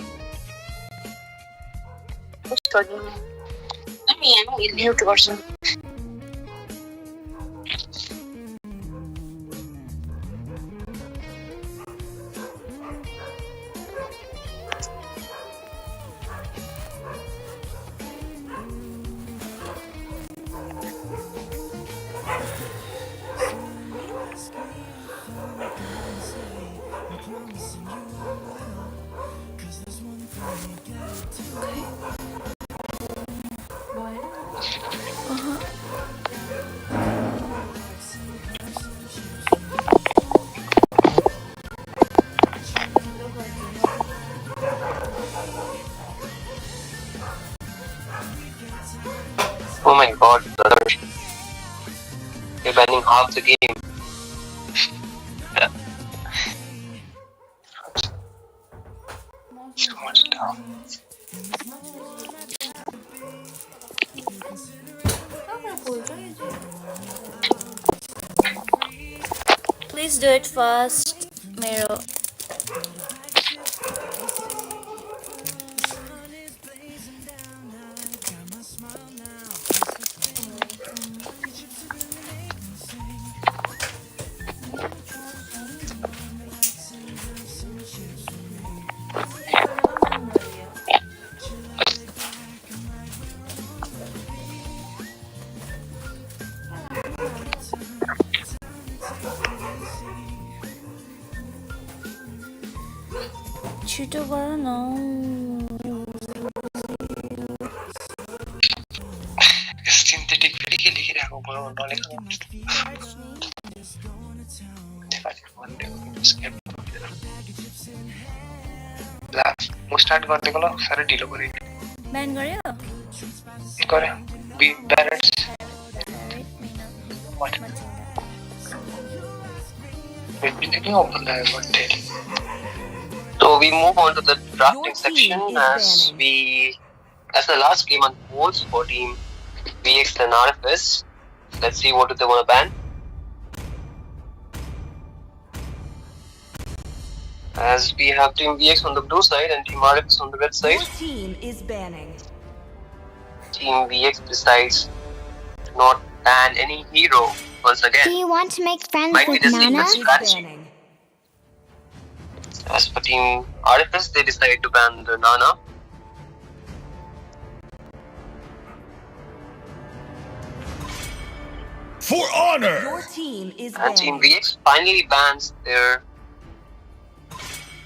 G: Mute or something.
C: Oh my god, brother. You're banning half the game.
H: So much down.
B: Please do it fast, Mero. Chuto baro no.
H: Synthetic फेरि के लेखिरहेको बरु नलेख्नु म start गरिदिएको ल साह्रै ढिलो गरेँ
B: Ban गर्यो?
H: गरेँ balance
C: So we move on to the drafting section as the last game unfolds for Team VX and RFS. Let's see what do they want to ban. As we have Team VX on the blue side and Team RFS on the red side.
K: Your team is banning.
C: Team VX decides to not ban any hero once again.
L: Do you want to make friends
C: Might be
L: with
C: the
L: Nana?
C: secret strategy. As for Team RFS, they decided to ban the Nana.
E: For honor!
K: Your team is
C: And Team
K: banning.
C: VX finally bans their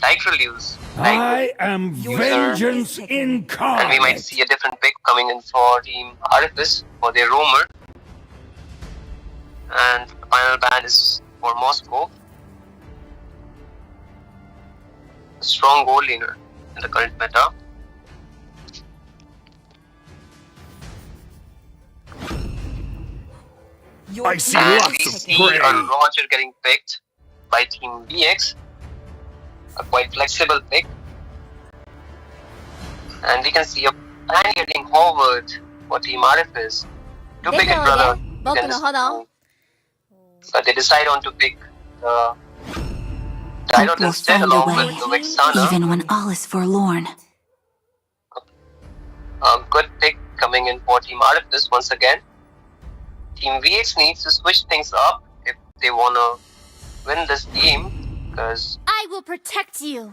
C: Titroluse.
E: I am
C: User.
E: vengeance
C: And we might
E: incarnate.
C: see a different pick coming in for Team RFS for their roamer. And the final ban is for Moscow. a strong goal laner in the current meta.
E: I see
C: And
E: lots
C: we
E: of
C: see
E: prey.
C: a Roger getting picked by Team VX, a quite flexible pick. And we can see a pan getting forward for Team RFS. To pick it, brother. You can listen to me. But they decide on to pick the Tyrant instead along with the Vexana.
J: even when all is forlorn.
C: Good pick coming in for Team RFS once again. Team VX needs to switch things up if they wanna win this game, because
L: I will protect you.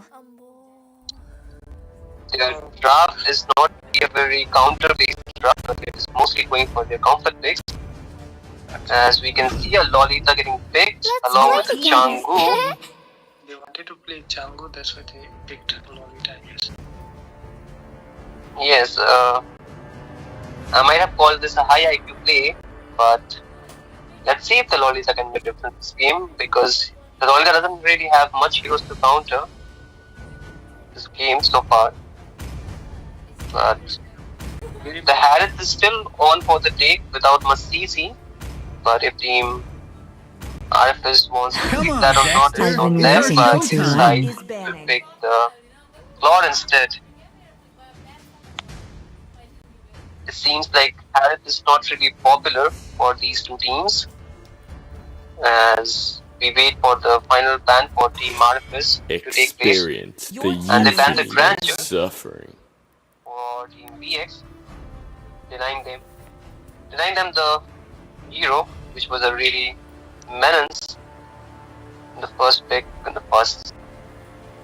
C: their draft is not a very counter-based draft, but it is mostly going for their comfort picks. As we can see, a Lolita getting picked along with the Changu.
F: They wanted to play Django, that's why they picked Lolita, I guess.
C: Yes, I might have called this a high IQ play, but let's see if the Lolita can make a difference in this game, because the Lolita doesn't really have much heroes to counter this game so far. But the Harith is still on for the take without much CC, but if Team RFS wants to pick that or not is on them, but they decide to pick the Claw instead. It seems like Harith is not really popular for these two teams, as we wait for the final ban for Team RFS to take place. And they ban the Grandeur for Team VX, denying them the hero, which was a really menace in the first pick in the first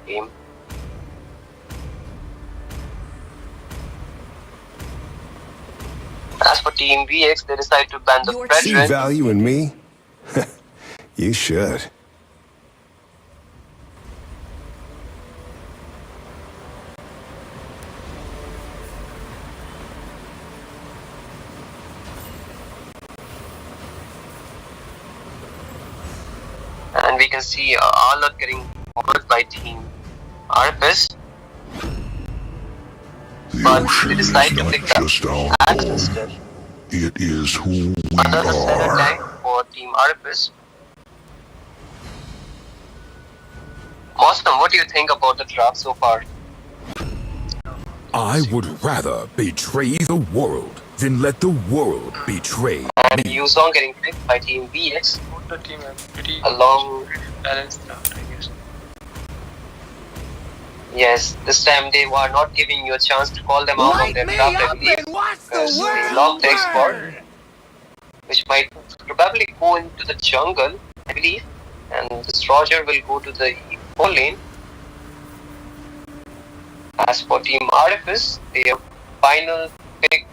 C: game. As for Team VX, they decide to ban the
M: See
C: Fredrin.
M: value in me? You should.
C: And we can see Arlott getting forward by Team RFS. But they decide to pick the Axe instead.
M: It is who we
C: Another center
M: are.
C: tank for Team RFS. Mostam, what do you think about the draft so far?
E: I would rather betray the world than let the world betray
C: And Yuzong getting picked by Team VX
F: Both the team have pretty
C: along.
F: balanced draft, I guess.
C: Yes, this time they were not giving you a chance to call them out on their draft, I believe, because they locked the export, which might probably go into the jungle, I believe, and this Roger will go to the eco lane. As for Team RFS, their final pick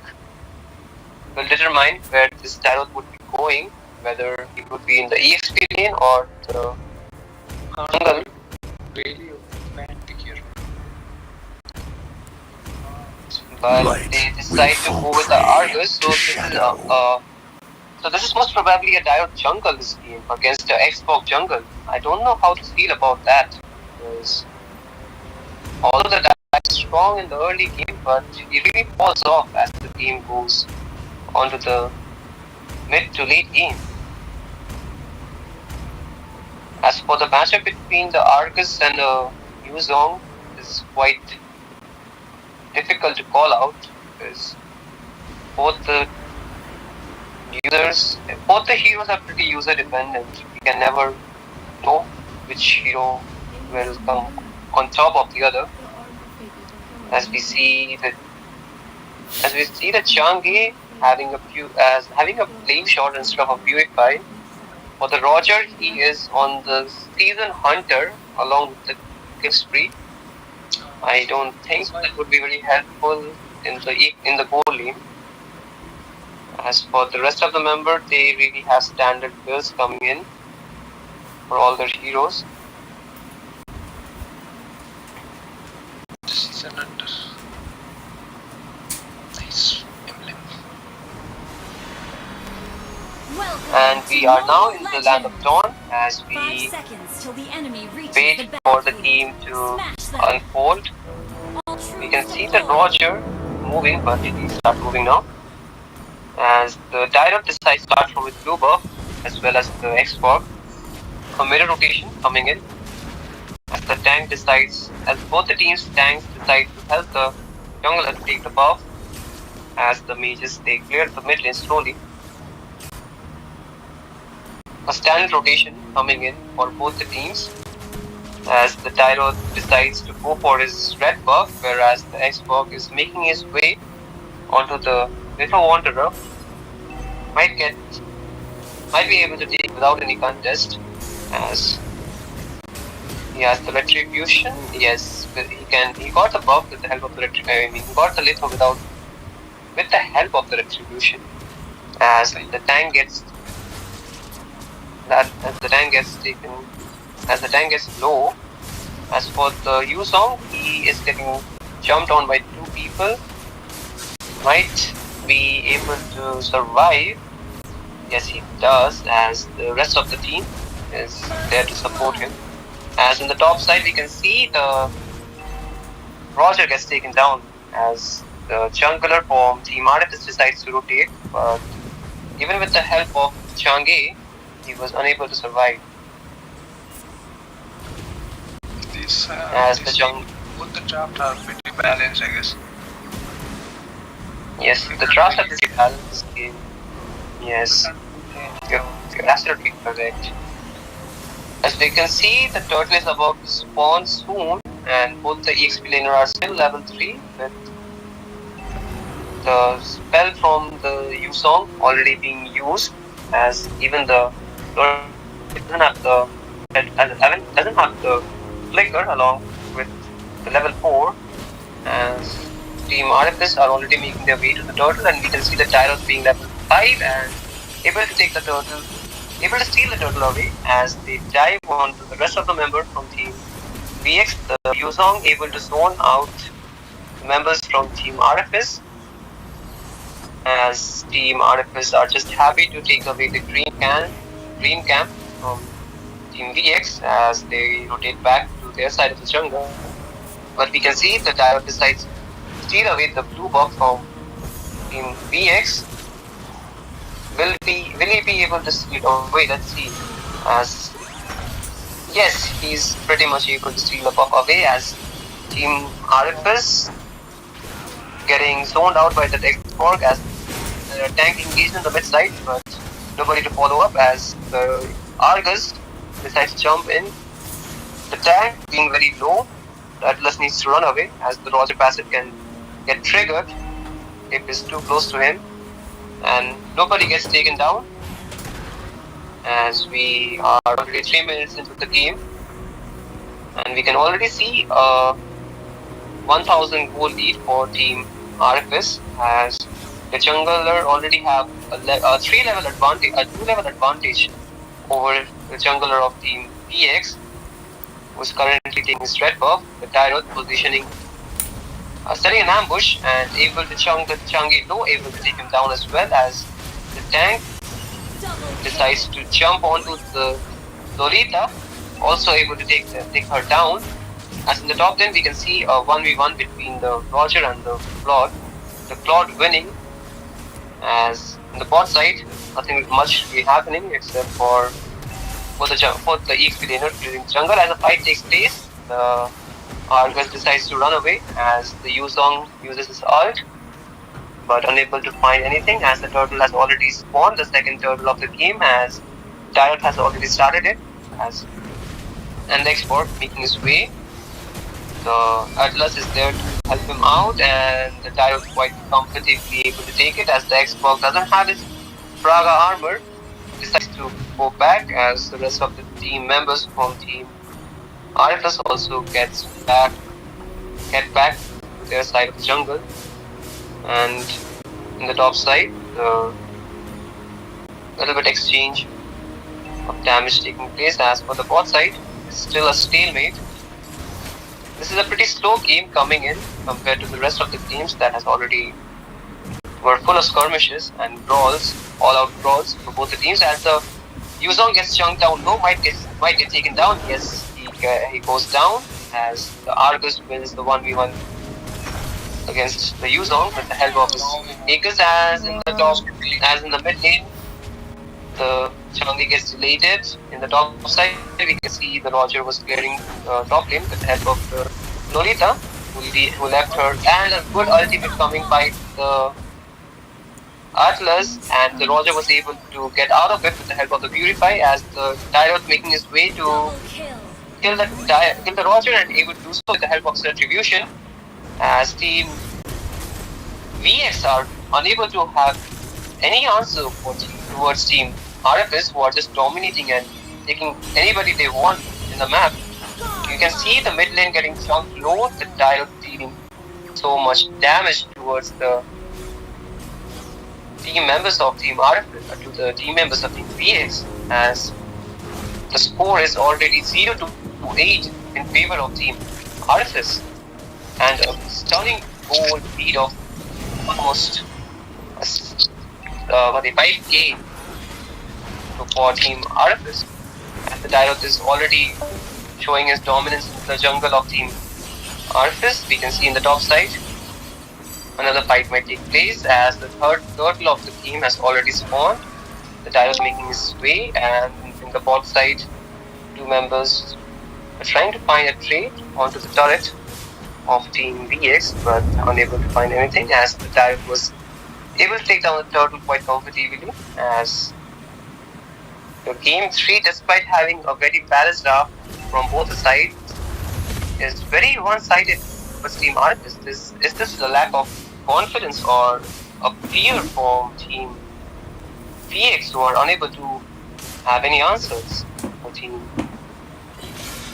C: will determine where this Tarot would be going, whether it would be in the EXP lane or the jungle.
F: Really bad pick here.
C: But they decide to go with the Argus, so this is most probably a Diode jungle this game against the Xbox jungle. I don't know how to feel about that, because although the Diode is strong in the early game, but it really falls off as the game goes onto the mid to late game. As for the matchup between the Argus and the Yuzong, is quite difficult to call out, because both the heroes are pretty user dependent. You can never know which hero will come on top of the other. As we see the Changi having a flame shot instead of a purify. For the Roger, he is on the season hunter along with the kill spree. I don't think that would be very helpful in the goal lane. As for the rest of the members, they really have standard builds coming in for all their heroes.
F: Season under. Nice emblem.
C: And we are now in the land of dawn as we wait for the game to unfold. We can see the Roger moving, but he starts moving now. As the Direct decides to start from with blue buff as well as the X-Borg. A mirror rotation coming in. As the tank decides, as both the team's tanks decide to help the jungler to take the buff. As the mages, they clear the mid lane slowly. A standard rotation coming in for both the teams as the Tyro decides to go for his red buff, whereas the X-Borg is making his way onto the Little Wanderer. Might be able to take without any contest as he has the retribution. Yes, he got the buff with the help of the retribution. He got the little with the help of the retribution. As the tank gets low. As for the Yuzong, he is getting jumped on by two people. Might be able to survive. Yes, he does, as the rest of the team is there to support him. As in the top side, we can see the Roger gets taken down as the jungler from Team Artifice decides to rotate, but even with the help of Chang'e, he was unable to survive.
H: Both the drafts are pretty balanced, I guess.
C: Yes, the drafts are pretty balanced this game. Yes, you're absolutely correct. As we can see, the turtle is about to spawn soon, and both the EXP laner are still level 3 with the spell from the Yuzong already being used, as even the doesn't have the flicker along with the level 4, as Team Artifice are already making their way to the turtle, and we can see the Tyros being level 5 and able to take the turtle, able to steal the turtle away as they dive onto the rest of the members from Team Vx. The Yuzong able to zone out members from Team Artifice, as Team Artifice are just happy to take away the green camp from Team Vx as they rotate back to their side of the jungle. But we can see the Tyro decides to steal away the blue buff from Team Vx. Will he be able to steal away? Let's see. As yes, he's pretty much able to steal the buff away as Team Artifice getting zoned out by the X-Borg as the tank engaged in the mid side, but nobody to follow up as the Argus decides to jump in. The tank being very low, the Atlas needs to run away as the Roger passive can get triggered if it's too close to him, and nobody gets taken down as we are already 3 minutes into the game, and we can already see a 1000 goal lead for Team Artifice as the jungler already have a 2-level advantage over the jungler of Team PX, who is currently taking his red buff. The Tyrant positioning, setting an ambush and able to chunk the Chang'e low, able to take him down as well as the tank decides to jump onto the Lolita, also able to take her down. As in the top lane, we can see a 1v1 between the Roger and the Claude. The Claude winning, as in the bot side, nothing much will be happening except for the EXP laner clearing jungle. As a fight takes place, the Argus decides to run away as the Yuzong uses his ult, but unable to find anything as the turtle has already spawned, the second turtle of the game, as Tyrant has already started it, and the export making his way. The Atlas is there to help him out, and the Tyrant quite comfortably able to take it as the Xbox doesn't have his Praga armor, decides to go back as the rest of the team members from Team Artifice also get back to their side of the jungle. And in the top side, the little bit exchange of damage taking place. As for the bot side, it's still a stalemate. This is a pretty slow game coming in compared to the rest of the teams that has already were full of skirmishes and brawls, all-out brawls for both the teams. As the Yuzong gets chunked down low, might get taken down. Yes, he goes down as the Argus wins the 1v1 against the Yuzong with the help of his Akers. As in the mid lane, the Changi gets deleted. In the top side, we can see the Roger was clearing top lane with the help of Lolita, who left her, and a good ultimate coming by the Atlas, and the Roger was able to get out of it with the help of the Purify, as the Tyrant making his way to kill the Roger, and able to do so with the help of Retribution, as Team VX are unable to have any answer towards Team RFS, who are just dominating and taking anybody they want in the map. You can see the mid lane getting chunked low, the Tyrant dealing so much damage towards the team members of Team RFS, to the team members of Team VX, as the score is already 0-8 in favor of Team RFS, and a stunning goal lead of almost 5k for Team RFS. And the Tyrant is already showing his dominance in the jungle of Team RFS. We can see in the top side, another fight might take place as the third turtle of the team has already spawned. The Tyrant making his way, and in the bot side, two members are trying to find a trade onto the turret of Team VX, but unable to find anything, as the Tyrant was able to take down the turtle quite comfortably. As the game 3, despite having a very balanced draft from both the sides, is very one-sided for Team RFS. Is this a lack of confidence or a fear for Team VX, who are unable to have any answers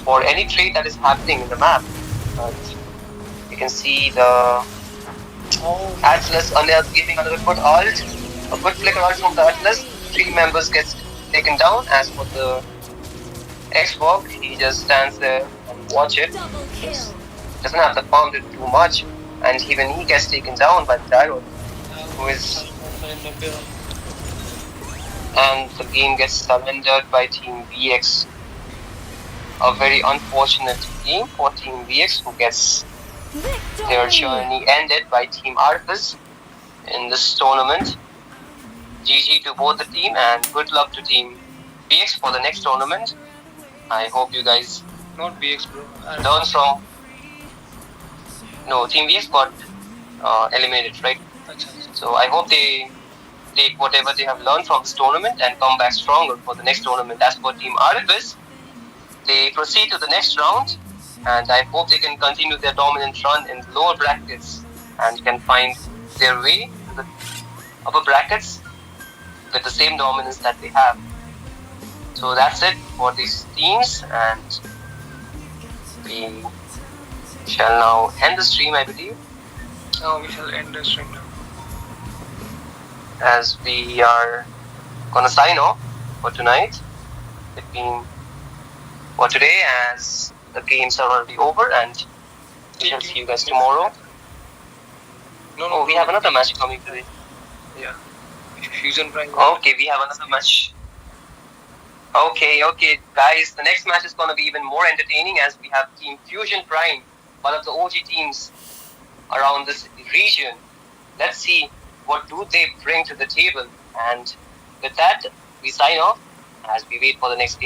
C: for any trade that is happening in the map? But you can see the Atlas giving another good ult, a good flicker ult from the Atlas. 3 members gets taken down. As for the Xbox, he just stands there and watch it. Doesn't have the farm to do much, and even he gets taken down by the Tyrant, and the game gets surrendered by Team VX. A very unfortunate game for Team VX, who gets their journey ended by Team RFS in this tournament. GG to both the team, and good luck to Team VX for the next tournament. I hope you guys
F: Not BX, bro.
C: learn from. No, Team VX got eliminated, right? So I hope they take whatever they have learned from this tournament and come back stronger for the next tournament. As for Team RFS, they proceed to the next round, and I hope they can continue their dominant run in lower brackets and can find their way to the upper brackets with the same dominance that they have. So that's it for these teams, and we shall now end the stream, I believe.
F: Now we shall end the stream now.
C: As we are gonna sign off for tonight. For today, as the games are already over, and we shall see you guys tomorrow. We have another match coming today.
F: Yeah. Fusion Prime.
C: Okay, we have another match. Okay, guys. The next match is gonna be even more entertaining, as we have Team Fusion Prime, one of the OG teams around this region. Let's see what do they bring to the table. And with that, we sign off as we wait for the next game.